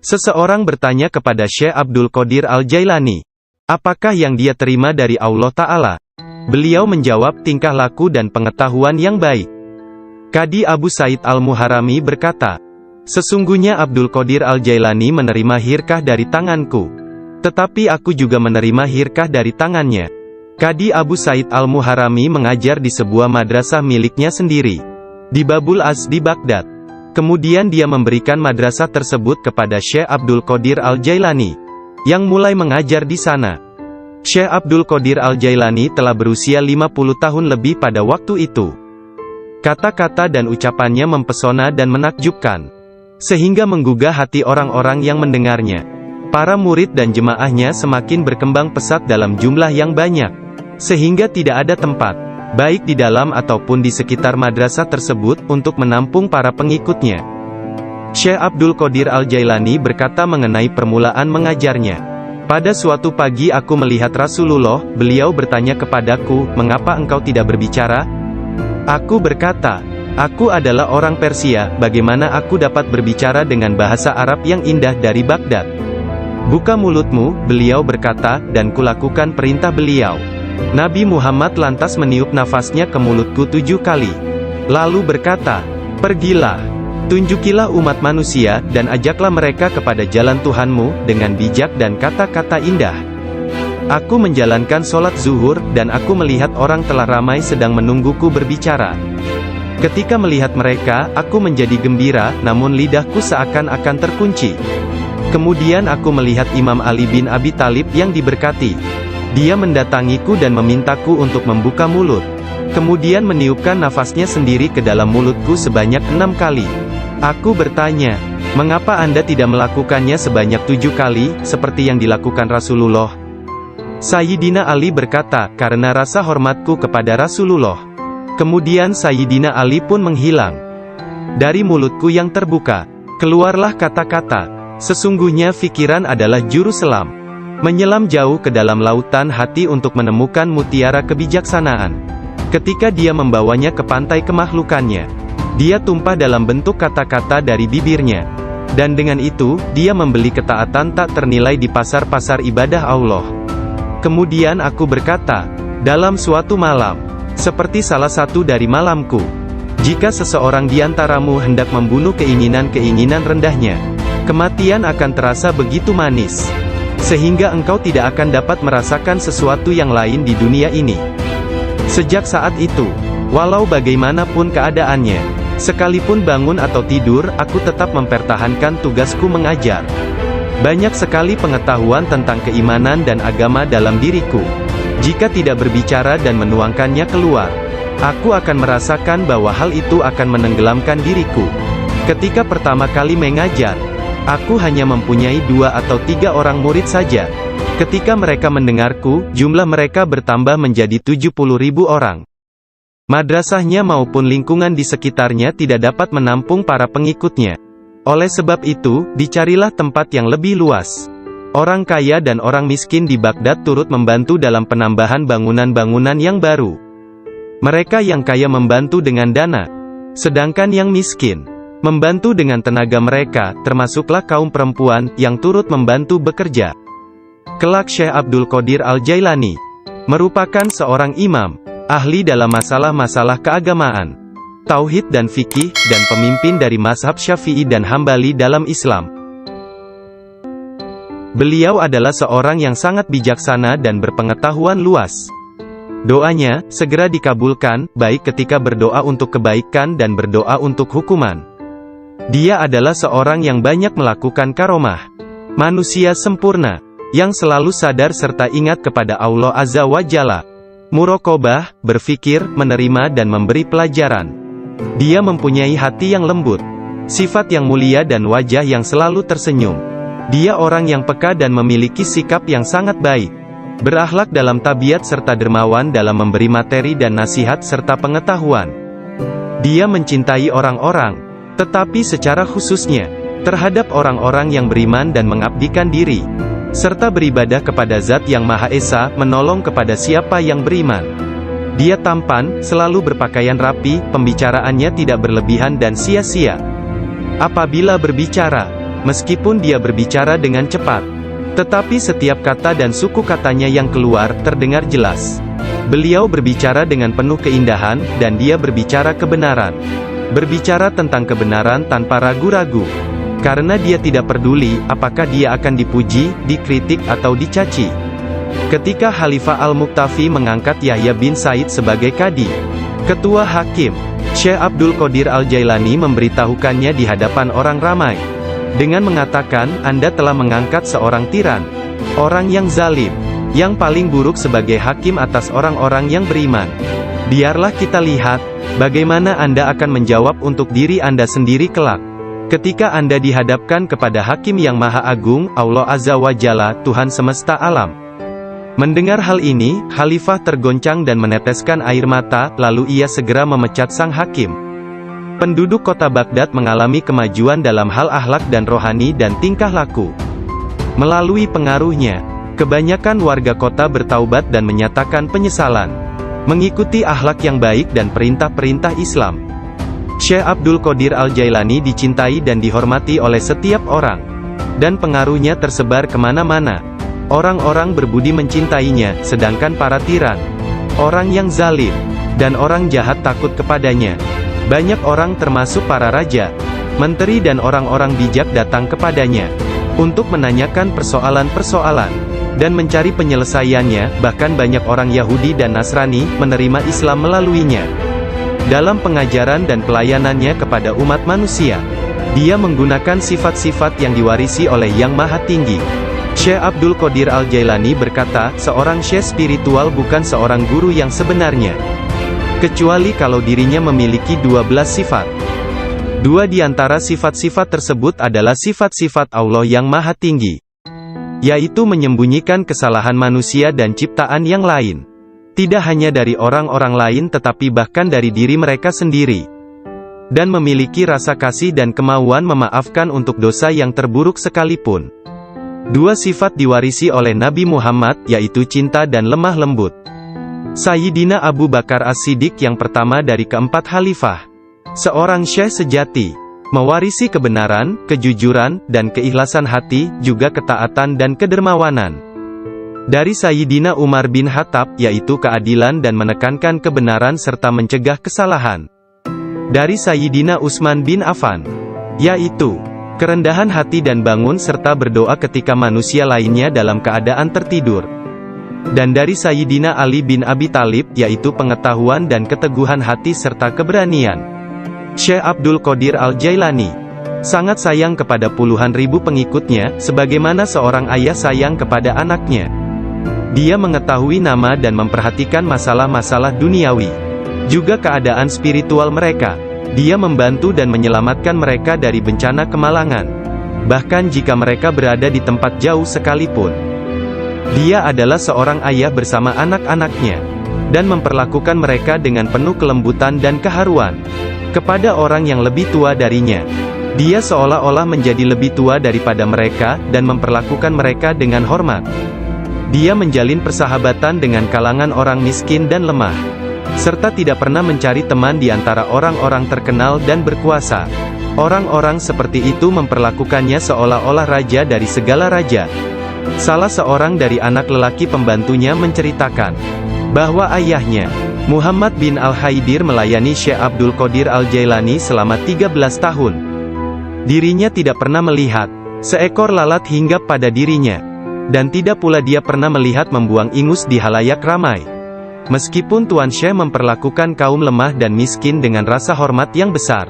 Seseorang bertanya kepada Syekh Abdul Qadir Al-Jailani, apakah yang dia terima dari Allah Ta'ala? Beliau menjawab, tingkah laku dan pengetahuan yang baik. Qadi Abu Said Al-Muharrami berkata, Sesungguhnya Abdul Qadir Al-Jailani menerima hirkah dari tanganku. Tetapi aku juga menerima hirkah dari tangannya. Qadi Abu Said Al-Muharrami mengajar di sebuah madrasah miliknya sendiri, di Babul Azdi, Baghdad. Kemudian dia memberikan madrasah tersebut kepada Syekh Abdul Qadir Al-Jailani, yang mulai mengajar di sana. Syekh Abdul Qadir Al-Jailani telah berusia 50 tahun lebih pada waktu itu. Kata-kata dan ucapannya mempesona dan menakjubkan, sehingga menggugah hati orang-orang yang mendengarnya. Para murid dan jemaahnya semakin berkembang pesat dalam jumlah yang banyak, sehingga tidak ada tempat, baik di dalam ataupun di sekitar madrasah tersebut, untuk menampung para pengikutnya. Syekh Abdul Qadir Al-Jailani berkata mengenai permulaan mengajarnya. Pada suatu pagi aku melihat Rasulullah, beliau bertanya kepadaku, "Mengapa engkau tidak berbicara?" Aku berkata, "Aku adalah orang Persia, bagaimana aku dapat berbicara dengan bahasa Arab yang indah dari Baghdad?" "Buka mulutmu," beliau berkata, dan kulakukan perintah beliau. Nabi Muhammad lantas meniup nafasnya ke mulutku 7 kali. Lalu berkata, "Pergilah, tunjukilah umat manusia, dan ajaklah mereka kepada jalan Tuhanmu, dengan bijak dan kata-kata indah." Aku menjalankan sholat zuhur, dan aku melihat orang telah ramai sedang menungguku berbicara. Ketika melihat mereka, aku menjadi gembira, namun lidahku seakan-akan terkunci. Kemudian aku melihat Imam Ali bin Abi Thalib yang diberkati. Dia mendatangiku dan memintaku untuk membuka mulut. Kemudian meniupkan nafasnya sendiri ke dalam mulutku sebanyak 6 kali. Aku bertanya, "Mengapa Anda tidak melakukannya sebanyak 7 kali, seperti yang dilakukan Rasulullah?" Sayyidina Ali berkata, "Karena rasa hormatku kepada Rasulullah." Kemudian Sayyidina Ali pun menghilang. Dari mulutku yang terbuka, keluarlah kata-kata, "Sesungguhnya fikiran adalah juru selam, menyelam jauh ke dalam lautan hati untuk menemukan mutiara kebijaksanaan. Ketika dia membawanya ke pantai kemakhlukannya, dia tumpah dalam bentuk kata-kata dari bibirnya. Dan dengan itu, dia membeli ketaatan tak ternilai di pasar-pasar ibadah Allah." Kemudian aku berkata, "Dalam suatu malam, seperti salah satu dari malamku, jika seseorang di antaramu hendak membunuh keinginan-keinginan rendahnya, kematian akan terasa begitu manis, sehingga engkau tidak akan dapat merasakan sesuatu yang lain di dunia ini. Sejak saat itu, walau bagaimanapun keadaannya, sekalipun bangun atau tidur, aku tetap mempertahankan tugasku mengajar. Banyak sekali pengetahuan tentang keimanan dan agama dalam diriku. Jika tidak berbicara dan menuangkannya keluar, aku akan merasakan bahwa hal itu akan menenggelamkan diriku. Ketika pertama kali mengajar, aku hanya mempunyai 2 atau 3 orang murid saja. Ketika mereka mendengarku, jumlah mereka bertambah menjadi 70.000 orang. Madrasahnya maupun lingkungan di sekitarnya tidak dapat menampung para pengikutnya. Oleh sebab itu, dicarilah tempat yang lebih luas. Orang kaya dan orang miskin di Baghdad turut membantu dalam penambahan bangunan-bangunan yang baru. Mereka yang kaya membantu dengan dana, sedangkan yang miskin membantu dengan tenaga mereka, termasuklah kaum perempuan, yang turut membantu bekerja. Kelak Syekh Abdul Qadir Al-Jailani merupakan seorang imam, ahli dalam masalah-masalah keagamaan, tauhid dan fikih, dan pemimpin dari mazhab Syafi'i dan Hambali dalam Islam. Beliau adalah seorang yang sangat bijaksana dan berpengetahuan luas. Doanya segera dikabulkan, baik ketika berdoa untuk kebaikan dan berdoa untuk hukuman. Dia adalah seorang yang banyak melakukan karomah. Manusia sempurna, yang selalu sadar serta ingat kepada Allah Azza wa Jalla. Muraqabah, berfikir, menerima dan memberi pelajaran. Dia mempunyai hati yang lembut, sifat yang mulia dan wajah yang selalu tersenyum. Dia orang yang peka dan memiliki sikap yang sangat baik. Berakhlak dalam tabiat serta dermawan dalam memberi materi dan nasihat serta pengetahuan. Dia mencintai orang-orang, tetapi secara khususnya terhadap orang-orang yang beriman dan mengabdikan diri, serta beribadah kepada Zat yang Maha Esa, menolong kepada siapa yang beriman. Dia tampan, selalu berpakaian rapi, pembicaraannya tidak berlebihan dan sia-sia. Apabila berbicara, meskipun dia berbicara dengan cepat, tetapi setiap kata dan suku katanya yang keluar, terdengar jelas. Beliau berbicara dengan penuh keindahan, dan dia berbicara kebenaran. berbicara tentang kebenaran tanpa ragu-ragu. Karena dia tidak peduli, apakah dia akan dipuji, dikritik atau dicaci. Ketika Khalifah Al-Muqtafi mengangkat Yahya bin Said sebagai Qadi, Ketua Hakim, Syekh Abdul Qadir Al-Jailani memberitahukannya di hadapan orang ramai, dengan mengatakan, Anda telah mengangkat seorang tiran, orang yang zalim, yang paling buruk sebagai hakim atas orang-orang yang beriman. Biarlah kita lihat, bagaimana Anda akan menjawab untuk diri Anda sendiri kelak. Ketika Anda dihadapkan kepada Hakim yang Maha Agung, Allah Azza wa Jalla, Tuhan semesta alam. Mendengar hal ini, Khalifah tergoncang dan meneteskan air mata, lalu ia segera memecat sang hakim. Penduduk kota Baghdad mengalami kemajuan dalam hal akhlak dan rohani dan tingkah laku. Melalui pengaruhnya, kebanyakan warga kota bertaubat dan menyatakan penyesalan, mengikuti akhlak yang baik dan perintah-perintah Islam. Syekh Abdul Qadir Al-Jailani dicintai dan dihormati oleh setiap orang, dan pengaruhnya tersebar kemana-mana. Orang-orang berbudi mencintainya, sedangkan para tiran, orang yang zalim, dan orang jahat takut kepadanya. Banyak orang termasuk para raja, menteri dan orang-orang bijak datang kepadanya, untuk menanyakan persoalan-persoalan, dan mencari penyelesaiannya. Bahkan banyak orang Yahudi dan Nasrani, menerima Islam melaluinya. Dalam pengajaran dan pelayanannya kepada umat manusia, dia menggunakan sifat-sifat yang diwarisi oleh Yang Maha Tinggi. Syekh Abdul Qadir Al-Jailani berkata, seorang syekh spiritual bukan seorang guru yang sebenarnya, kecuali kalau dirinya memiliki 12 sifat. Dua di antara sifat-sifat tersebut adalah sifat-sifat Allah yang Maha Tinggi, yaitu menyembunyikan kesalahan manusia dan ciptaan yang lain. Tidak hanya dari orang-orang lain tetapi bahkan dari diri mereka sendiri. Dan memiliki rasa kasih dan kemauan memaafkan untuk dosa yang terburuk sekalipun. Dua sifat diwarisi oleh Nabi Muhammad, yaitu cinta dan lemah lembut. Sayyidina Abu Bakar As-Siddiq yang pertama dari keempat khalifah, seorang syekh sejati, mewarisi kebenaran, kejujuran, dan keikhlasan hati, juga ketaatan dan kedermawanan. Dari Sayyidina Umar bin Khattab, yaitu keadilan dan menekankan kebenaran serta mencegah kesalahan. Dari Sayyidina Utsman bin Affan, yaitu kerendahan hati dan bangun serta berdoa ketika manusia lainnya dalam keadaan tertidur. Dan dari Sayyidina Ali bin Abi Thalib, yaitu pengetahuan dan keteguhan hati serta keberanian. Syekh Abdul Qadir Al-Jailani sangat sayang kepada puluhan ribu pengikutnya, sebagaimana seorang ayah sayang kepada anaknya. Dia mengetahui nama dan memperhatikan masalah-masalah duniawi, juga keadaan spiritual mereka. Dia membantu dan menyelamatkan mereka dari bencana kemalangan, bahkan jika mereka berada di tempat jauh sekalipun. Dia adalah seorang ayah bersama anak-anaknya, dan memperlakukan mereka dengan penuh kelembutan dan keharuan. Kepada orang yang lebih tua darinya, dia seolah-olah menjadi lebih tua daripada mereka, dan memperlakukan mereka dengan hormat. Dia menjalin persahabatan dengan kalangan orang miskin dan lemah, serta tidak pernah mencari teman di antara orang-orang terkenal dan berkuasa. Orang-orang seperti itu memperlakukannya seolah-olah raja dari segala raja. Salah seorang dari anak lelaki pembantunya menceritakan, bahwa ayahnya, Muhammad bin Al-Haidir melayani Syekh Abdul Qadir Al-Jailani selama 13 tahun. Dirinya tidak pernah melihat seekor lalat hinggap pada dirinya, dan tidak pula dia pernah melihat membuang ingus di halayak ramai. Meskipun Tuan Syekh memperlakukan kaum lemah dan miskin dengan rasa hormat yang besar,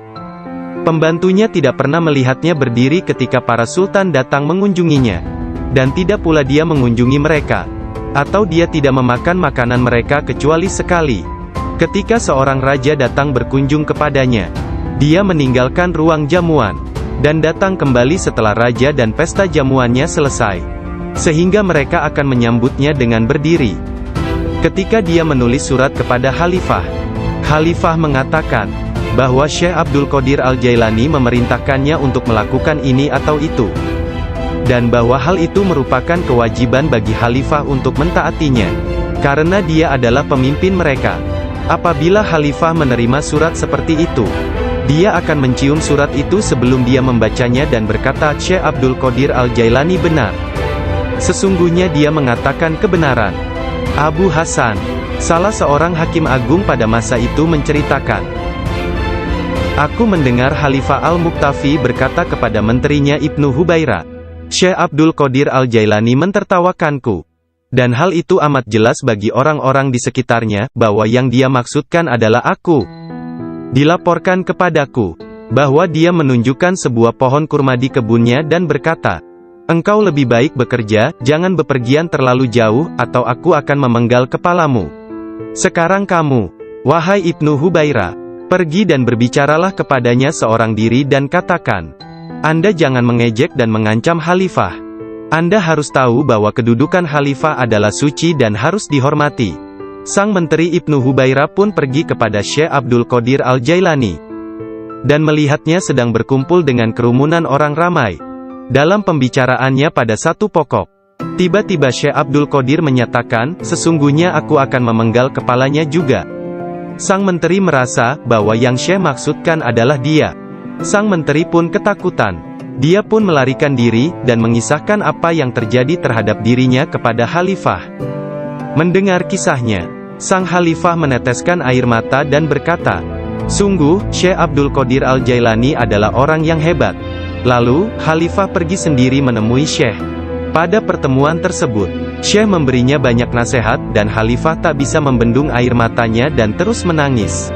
pembantunya tidak pernah melihatnya berdiri ketika para sultan datang mengunjunginya, dan tidak pula dia mengunjungi mereka, atau dia tidak memakan makanan mereka kecuali sekali. Ketika seorang raja datang berkunjung kepadanya, dia meninggalkan ruang jamuan, dan datang kembali setelah raja dan pesta jamuannya selesai, sehingga mereka akan menyambutnya dengan berdiri. Ketika dia menulis surat kepada Khalifah, Khalifah mengatakan, bahwa Syekh Abdul Qadir Al-Jailani memerintahkannya untuk melakukan ini atau itu, dan bahwa hal itu merupakan kewajiban bagi Khalifah untuk mentaatinya, karena dia adalah pemimpin mereka. Apabila Khalifah menerima surat seperti itu, dia akan mencium surat itu sebelum dia membacanya dan berkata, Syekh Abdul Qadir Al-Jailani benar. Sesungguhnya dia mengatakan kebenaran. Abu Hasan, salah seorang hakim agung pada masa itu menceritakan, Aku mendengar Khalifah Al-Muqtafi berkata kepada menterinya Ibnu Hubaira, Syekh Abdul Qadir Al-Jailani mentertawakanku. Dan hal itu amat jelas bagi orang-orang di sekitarnya, bahwa yang dia maksudkan adalah aku. Dilaporkan kepadaku, bahwa dia menunjukkan sebuah pohon kurma di kebunnya dan berkata, engkau lebih baik bekerja, jangan bepergian terlalu jauh, atau aku akan memenggal kepalamu. Sekarang kamu, wahai Ibnu Hubaira, pergi dan berbicaralah kepadanya seorang diri dan katakan, Anda jangan mengejek dan mengancam Khalifah. Anda harus tahu bahwa kedudukan Khalifah adalah suci dan harus dihormati. Sang menteri Ibnu Hubaira pun pergi kepada Syekh Abdul Qadir Al-Jailani, dan melihatnya sedang berkumpul dengan kerumunan orang ramai. Dalam pembicaraannya pada satu pokok, tiba-tiba Syekh Abdul Qadir menyatakan, sesungguhnya aku akan memenggal kepalanya juga. Sang menteri merasa bahwa yang Syekh maksudkan adalah dia. Sang menteri pun ketakutan. Dia pun melarikan diri, dan mengisahkan apa yang terjadi terhadap dirinya kepada Khalifah. Mendengar kisahnya, sang Khalifah meneteskan air mata dan berkata, sungguh, Syekh Abdul Qadir Al-Jailani adalah orang yang hebat. Lalu, Khalifah pergi sendiri menemui Syekh. Pada pertemuan tersebut, Syekh memberinya banyak nasihat, dan Khalifah tak bisa membendung air matanya dan terus menangis.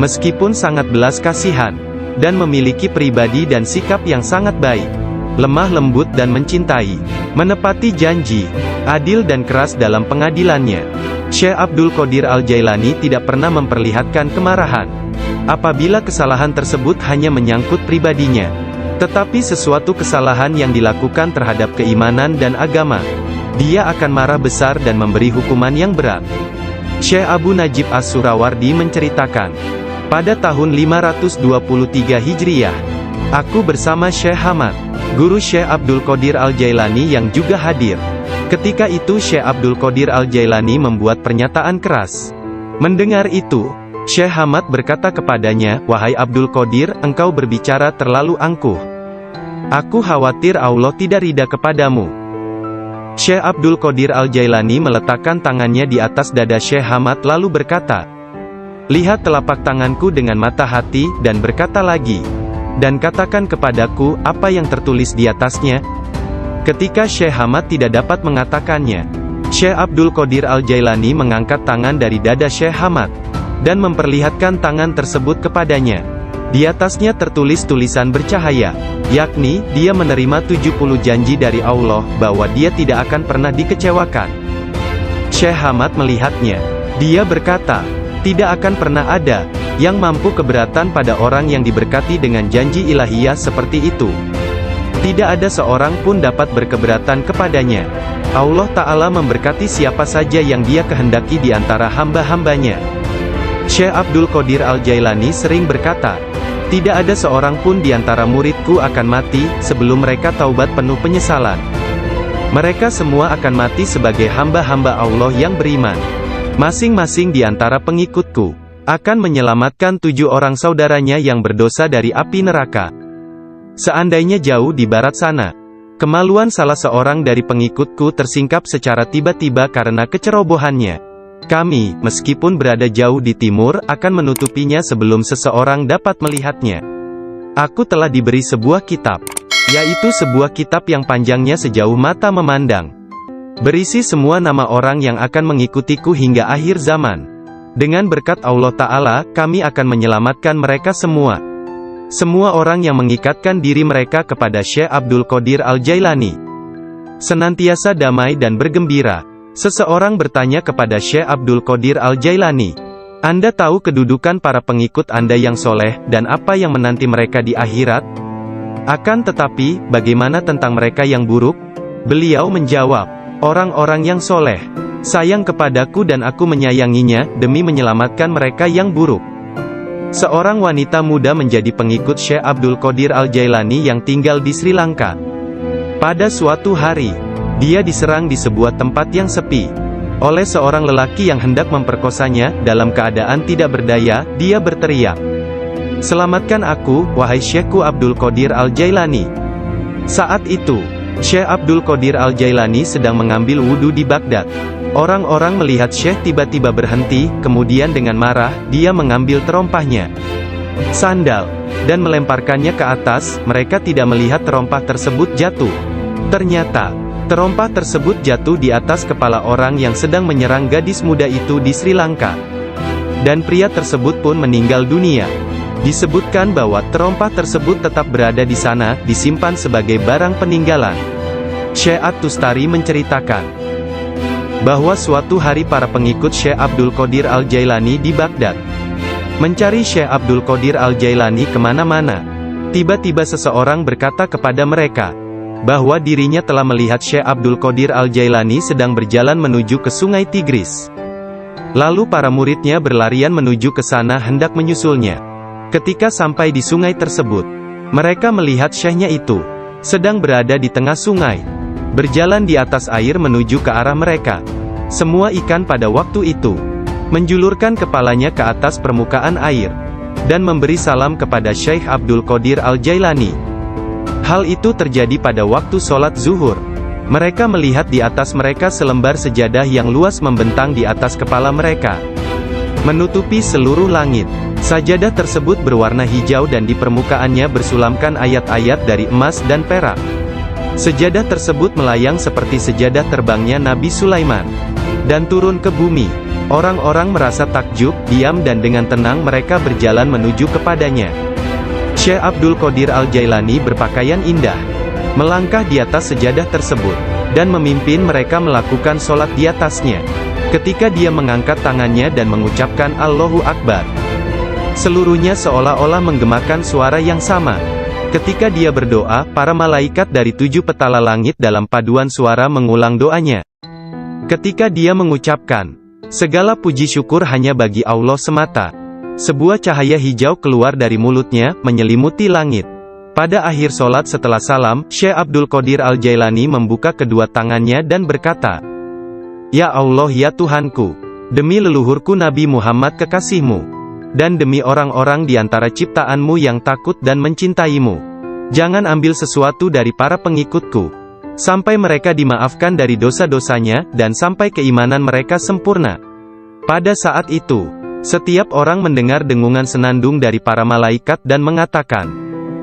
Meskipun sangat belas kasihan, dan memiliki pribadi dan sikap yang sangat baik, lemah lembut dan mencintai, menepati janji, adil dan keras dalam pengadilannya, Syekh Abdul Qadir Al-Jailani tidak pernah memperlihatkan kemarahan. Apabila kesalahan tersebut hanya menyangkut pribadinya, tetapi sesuatu kesalahan yang dilakukan terhadap keimanan dan agama, dia akan marah besar dan memberi hukuman yang berat. Syekh Abu Najib As-Surawardi menceritakan, pada tahun 523 Hijriyah, aku bersama Syekh Hamad, guru Syekh Abdul Qadir Al-Jailani yang juga hadir. Ketika itu Syekh Abdul Qadir Al-Jailani membuat pernyataan keras. Mendengar itu, Syekh Hamad berkata kepadanya, wahai Abdul Qadir, engkau berbicara terlalu angkuh. Aku khawatir Allah tidak ridha kepadamu. Syekh Abdul Qadir Al-Jailani meletakkan tangannya di atas dada Syekh Hamad lalu berkata, lihat telapak tanganku dengan mata hati, dan berkata lagi, dan katakan kepadaku, apa yang tertulis di atasnya? Ketika Syekh Hamad tidak dapat mengatakannya, Syekh Abdul Qadir Al-Jailani mengangkat tangan dari dada Syekh Hamad, dan memperlihatkan tangan tersebut kepadanya. Di atasnya tertulis tulisan bercahaya, yakni, dia menerima 70 janji dari Allah, bahwa dia tidak akan pernah dikecewakan. Syekh Hamad melihatnya. Dia berkata, tidak akan pernah ada yang mampu keberatan pada orang yang diberkati dengan janji ilahiyah seperti itu. Tidak ada seorang pun dapat berkeberatan kepadanya. Allah Ta'ala memberkati siapa saja yang dia kehendaki di antara hamba-hambanya. Syekh Abdul Qadir Al-Jailani sering berkata, tidak ada seorang pun di antara muridku akan mati, sebelum mereka taubat penuh penyesalan. Mereka semua akan mati sebagai hamba-hamba Allah yang beriman. Masing-masing di antara pengikutku akan menyelamatkan 7 orang saudaranya yang berdosa dari api neraka. Seandainya jauh di barat sana, kemaluan salah seorang dari pengikutku tersingkap secara tiba-tiba karena kecerobohannya, kami, meskipun berada jauh di timur, akan menutupinya sebelum seseorang dapat melihatnya. Aku telah diberi sebuah kitab, yaitu sebuah kitab yang panjangnya sejauh mata memandang, berisi semua nama orang yang akan mengikutiku hingga akhir zaman. Dengan berkat Allah Ta'ala, kami akan menyelamatkan mereka semua. Semua orang yang mengikatkan diri mereka kepada Syekh Abdul Qadir Al-Jailani senantiasa damai dan bergembira. Seseorang bertanya kepada Syekh Abdul Qadir Al-Jailani, Anda tahu kedudukan para pengikut Anda yang soleh, dan apa yang menanti mereka di akhirat? Akan tetapi, bagaimana tentang mereka yang buruk? Beliau menjawab, orang-orang yang soleh sayang kepadaku dan aku menyayanginya, demi menyelamatkan mereka yang buruk. Seorang wanita muda menjadi pengikut Syekh Abdul Qadir Al-Jailani yang tinggal di Sri Lanka. Pada suatu hari, dia diserang di sebuah tempat yang sepi oleh seorang lelaki yang hendak memperkosanya. Dalam keadaan tidak berdaya, dia berteriak, selamatkan aku, wahai Syekhku Abdul Qadir Al-Jailani. Saat itu, Syekh Abdul Qadir Al-Jailani sedang mengambil wudhu di Baghdad. Orang-orang melihat Syekh tiba-tiba berhenti, kemudian dengan marah, dia mengambil terompahnya. sandal, dan melemparkannya ke atas. Mereka tidak melihat terompah tersebut jatuh. Ternyata, terompah tersebut jatuh di atas kepala orang yang sedang menyerang gadis muda itu di Sri Lanka. Dan pria tersebut pun meninggal dunia. Disebutkan bahwa terompah tersebut tetap berada di sana, disimpan sebagai barang peninggalan. Syekh At-Tustari menceritakan bahwa suatu hari para pengikut Syekh Abdul Qadir Al-Jailani di Baghdad mencari Syekh Abdul Qadir Al-Jailani kemana-mana. Tiba-tiba seseorang berkata kepada mereka bahwa dirinya telah melihat Syekh Abdul Qadir Al-Jailani sedang berjalan menuju ke Sungai Tigris. Lalu para muridnya berlarian menuju ke sana hendak menyusulnya. Ketika sampai di sungai tersebut, mereka melihat syekhnya itu sedang berada di tengah sungai, berjalan di atas air menuju ke arah mereka. Semua ikan pada waktu itu menjulurkan kepalanya ke atas permukaan air dan memberi salam kepada Syekh Abdul Qadir Al-Jailani. Hal itu terjadi pada waktu sholat zuhur. Mereka melihat di atas mereka selembar sejadah yang luas membentang di atas kepala mereka, menutupi seluruh langit. Sajadah tersebut berwarna hijau dan di permukaannya bersulamkan ayat-ayat dari emas dan perak. Sejadah tersebut melayang seperti sejadah terbangnya Nabi Sulaiman dan turun ke bumi. Orang-orang merasa takjub, diam dan dengan tenang mereka berjalan menuju kepadanya. Syekh Abdul Qadir Al-Jailani berpakaian indah, melangkah di atas sejadah tersebut, dan memimpin mereka melakukan sholat di atasnya. Ketika dia mengangkat tangannya dan mengucapkan Allahu Akbar, seluruhnya seolah-olah menggemakan suara yang sama. Ketika dia berdoa, para malaikat dari 7 petala langit dalam paduan suara mengulang doanya. Ketika dia mengucapkan, segala puji syukur hanya bagi Allah semata, sebuah cahaya hijau keluar dari mulutnya, menyelimuti langit. Pada akhir sholat setelah salam, Syekh Abdul Qadir Al-Jailani membuka kedua tangannya dan berkata, Ya Allah ya Tuhanku, demi leluhurku Nabi Muhammad kekasihmu, dan demi orang-orang di antara ciptaanmu yang takut dan mencintaimu, jangan ambil sesuatu dari para pengikutku, sampai mereka dimaafkan dari dosa-dosanya, dan sampai keimanan mereka sempurna. Pada saat itu, setiap orang mendengar dengungan senandung dari para malaikat dan mengatakan,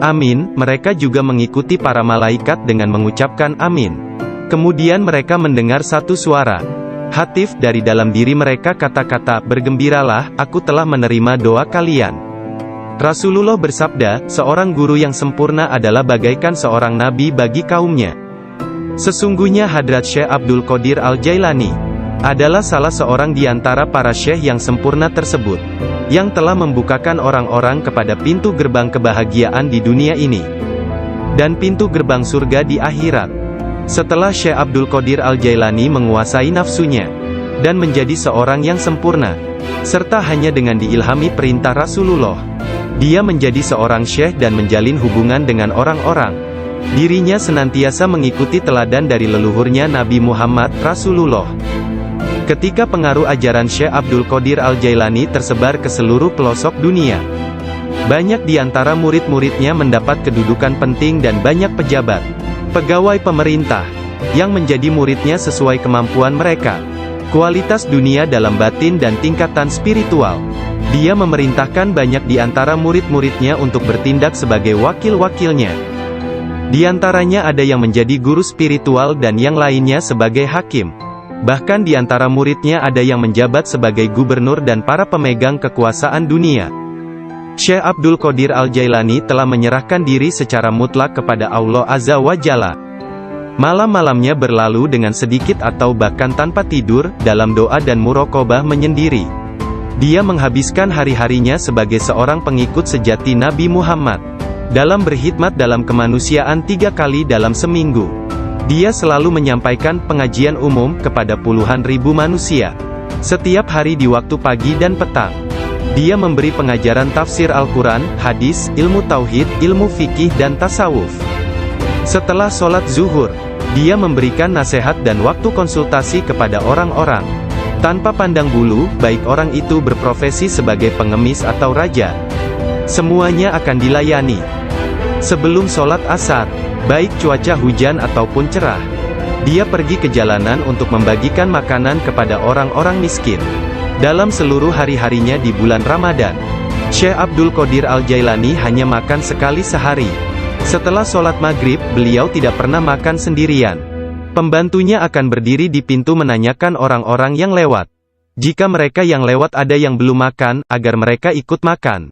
Amin. Mereka juga mengikuti para malaikat dengan mengucapkan Amin. Kemudian mereka mendengar satu suara hatif dari dalam diri mereka, kata-kata, bergembiralah, aku telah menerima doa kalian. Rasulullah bersabda, seorang guru yang sempurna adalah bagaikan seorang nabi bagi kaumnya. Sesungguhnya Hadrat Syekh Abdul Qadir Al-Jailani adalah salah seorang di antara para syekh yang sempurna tersebut, yang telah membukakan orang-orang kepada pintu gerbang kebahagiaan di dunia ini, dan pintu gerbang surga di akhirat. Setelah Syekh Abdul Qadir Al-Jailani menguasai nafsunya, dan menjadi seorang yang sempurna, serta hanya dengan diilhami perintah Rasulullah, dia menjadi seorang syekh dan menjalin hubungan dengan orang-orang. Dirinya senantiasa mengikuti teladan dari leluhurnya Nabi Muhammad, Rasulullah. Ketika pengaruh ajaran Syekh Abdul Qadir Al-Jailani tersebar ke seluruh pelosok dunia, banyak di antara murid-muridnya mendapat kedudukan penting dan banyak pejabat, pegawai pemerintah, yang menjadi muridnya sesuai kemampuan mereka, kualitas dunia dalam batin dan tingkatan spiritual. Dia memerintahkan banyak di antara murid-muridnya untuk bertindak sebagai wakil-wakilnya. Di antaranya ada yang menjadi guru spiritual dan yang lainnya sebagai hakim. Bahkan di antara muridnya ada yang menjabat sebagai gubernur dan para pemegang kekuasaan dunia. Syekh Abdul Qadir Al-Jailani telah menyerahkan diri secara mutlak kepada Allah Azza wa Jalla. Malam-malamnya berlalu dengan sedikit atau bahkan tanpa tidur, dalam doa dan muraqabah menyendiri. Dia menghabiskan hari-harinya sebagai seorang pengikut sejati Nabi Muhammad, dalam berkhidmat dalam kemanusiaan 3 kali dalam seminggu. Dia selalu menyampaikan pengajian umum kepada puluhan ribu manusia, setiap hari di waktu pagi dan petang. Dia memberi pengajaran tafsir Al-Quran, hadis, ilmu tauhid, ilmu fikih dan tasawuf. Setelah sholat zuhur, dia memberikan nasihat dan waktu konsultasi kepada orang-orang, tanpa pandang bulu, baik orang itu berprofesi sebagai pengemis atau raja. Semuanya akan dilayani. Sebelum sholat asar, baik cuaca hujan ataupun cerah, dia pergi ke jalanan untuk membagikan makanan kepada orang-orang miskin. Dalam seluruh hari-harinya di bulan Ramadan, Syekh Abdul Qadir Al-Jailani hanya makan sekali sehari. Setelah sholat maghrib, beliau tidak pernah makan sendirian. Pembantunya akan berdiri di pintu menanyakan orang-orang yang lewat. Jika mereka yang lewat ada yang belum makan, agar mereka ikut makan.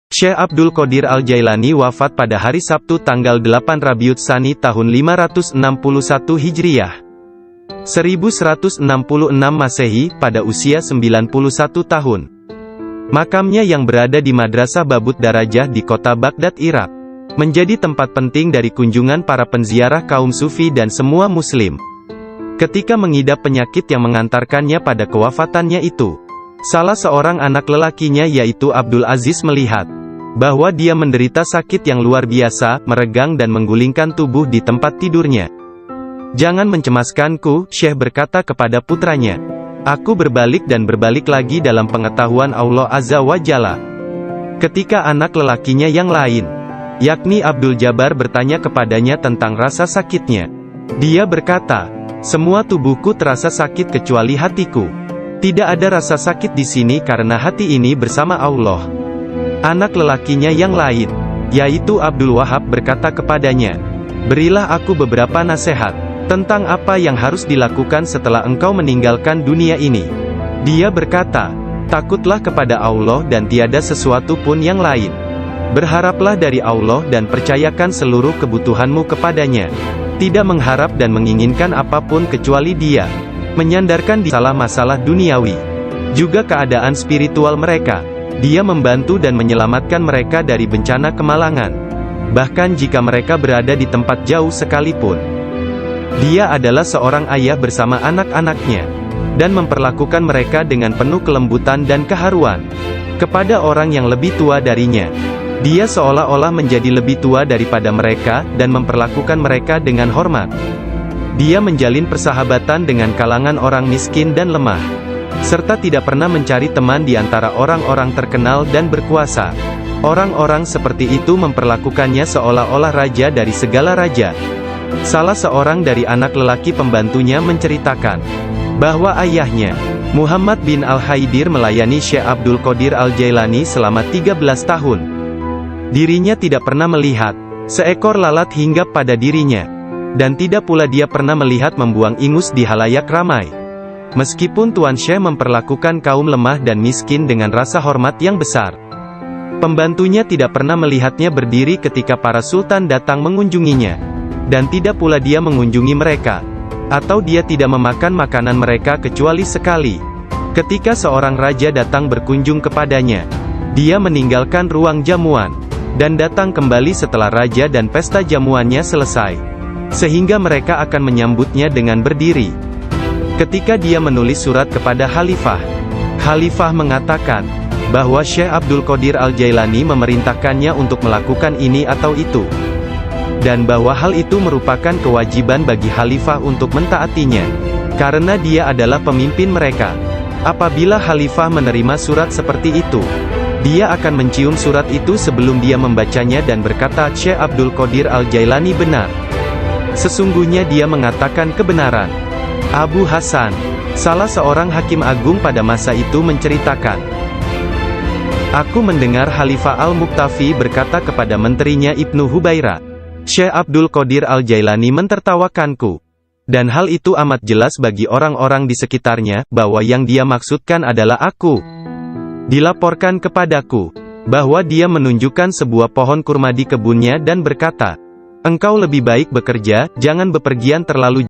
Syekh Abdul Qadir Al-Jailani wafat pada hari Sabtu tanggal 8 Rabiul Tsani tahun 561 Hijriah. 1166 Masehi, pada usia 91 tahun. Makamnya yang berada di Madrasah Babut Darajah di kota Baghdad, Irak, menjadi tempat penting dari kunjungan para penziarah kaum sufi dan semua muslim. Ketika mengidap penyakit yang mengantarkannya pada kewafatannya itu, salah seorang anak lelakinya yaitu Abdul Aziz melihat bahwa dia menderita sakit yang luar biasa, meregang dan menggulingkan tubuh di tempat tidurnya. "Jangan mencemaskanku," Syekh berkata kepada putranya. "Aku berbalik dan berbalik lagi dalam pengetahuan Allah Azza wa Jalla." Ketika anak lelakinya yang lain, yakni Abdul Jabbar, bertanya kepadanya tentang rasa sakitnya, dia berkata, "Semua tubuhku terasa sakit kecuali hatiku. Tidak ada rasa sakit di sini karena hati ini bersama Allah." Anak lelakinya yang lain, yaitu Abdul Wahab, berkata kepadanya, "Berilah aku beberapa nasihat tentang apa yang harus dilakukan setelah engkau meninggalkan dunia ini." Dia berkata, "Takutlah kepada Allah dan tiada sesuatu pun yang lain. Berharaplah dari Allah dan percayakan seluruh kebutuhanmu kepadanya. Tidak mengharap dan menginginkan apapun kecuali Dia. Menyandarkan di masalah duniawi, juga keadaan spiritual mereka. Dia membantu dan menyelamatkan mereka dari bencana kemalangan. Bahkan jika mereka berada di tempat jauh sekalipun. Dia adalah seorang ayah bersama anak-anaknya, dan memperlakukan mereka dengan penuh kelembutan dan keharuan. Kepada orang yang lebih tua darinya, dia seolah-olah menjadi lebih tua daripada mereka, dan memperlakukan mereka dengan hormat. Dia menjalin persahabatan dengan kalangan orang miskin dan lemah, serta tidak pernah mencari teman di antara orang-orang terkenal dan berkuasa. Orang-orang seperti itu memperlakukannya seolah-olah raja dari segala raja. Salah seorang dari anak lelaki pembantunya menceritakan bahwa ayahnya, Muhammad bin Al-Haidir, melayani Syekh Abdul Qadir Al-Jailani selama 13 tahun. Dirinya tidak pernah melihat seekor lalat hinggap pada dirinya, dan tidak pula dia pernah melihat membuang ingus di halayak ramai. Meskipun Tuan Syekh memperlakukan kaum lemah dan miskin dengan rasa hormat yang besar, pembantunya tidak pernah melihatnya berdiri ketika para sultan datang mengunjunginya. Dan tidak pula dia mengunjungi mereka, atau dia tidak memakan makanan mereka kecuali sekali. Ketika seorang raja datang berkunjung kepadanya, dia meninggalkan ruang jamuan, dan datang kembali setelah raja dan pesta jamuannya selesai. Sehingga mereka akan menyambutnya dengan berdiri. Ketika dia menulis surat kepada Khalifah, Khalifah mengatakan bahwa Syekh Abdul Qadir Al-Jailani memerintahkannya untuk melakukan ini atau itu, dan bahwa hal itu merupakan kewajiban bagi Khalifah untuk mentaatinya, karena dia adalah pemimpin mereka. Apabila Khalifah menerima surat seperti itu, dia akan mencium surat itu sebelum dia membacanya dan berkata, "Syekh Abdul Qadir Al-Jailani benar. Sesungguhnya dia mengatakan kebenaran." Abu Hasan, salah seorang hakim agung pada masa itu, menceritakan, "Aku mendengar Khalifah Al-Muqtafi berkata kepada menterinya Ibnu Hubairah, Syekh Abdul Qadir Al-Jailani mentertawakanku. Dan hal itu amat jelas bagi orang-orang di sekitarnya, bahwa yang dia maksudkan adalah aku. Dilaporkan kepadaku, bahwa dia menunjukkan sebuah pohon kurma di kebunnya dan berkata, 'Engkau lebih baik bekerja, jangan bepergian terlalu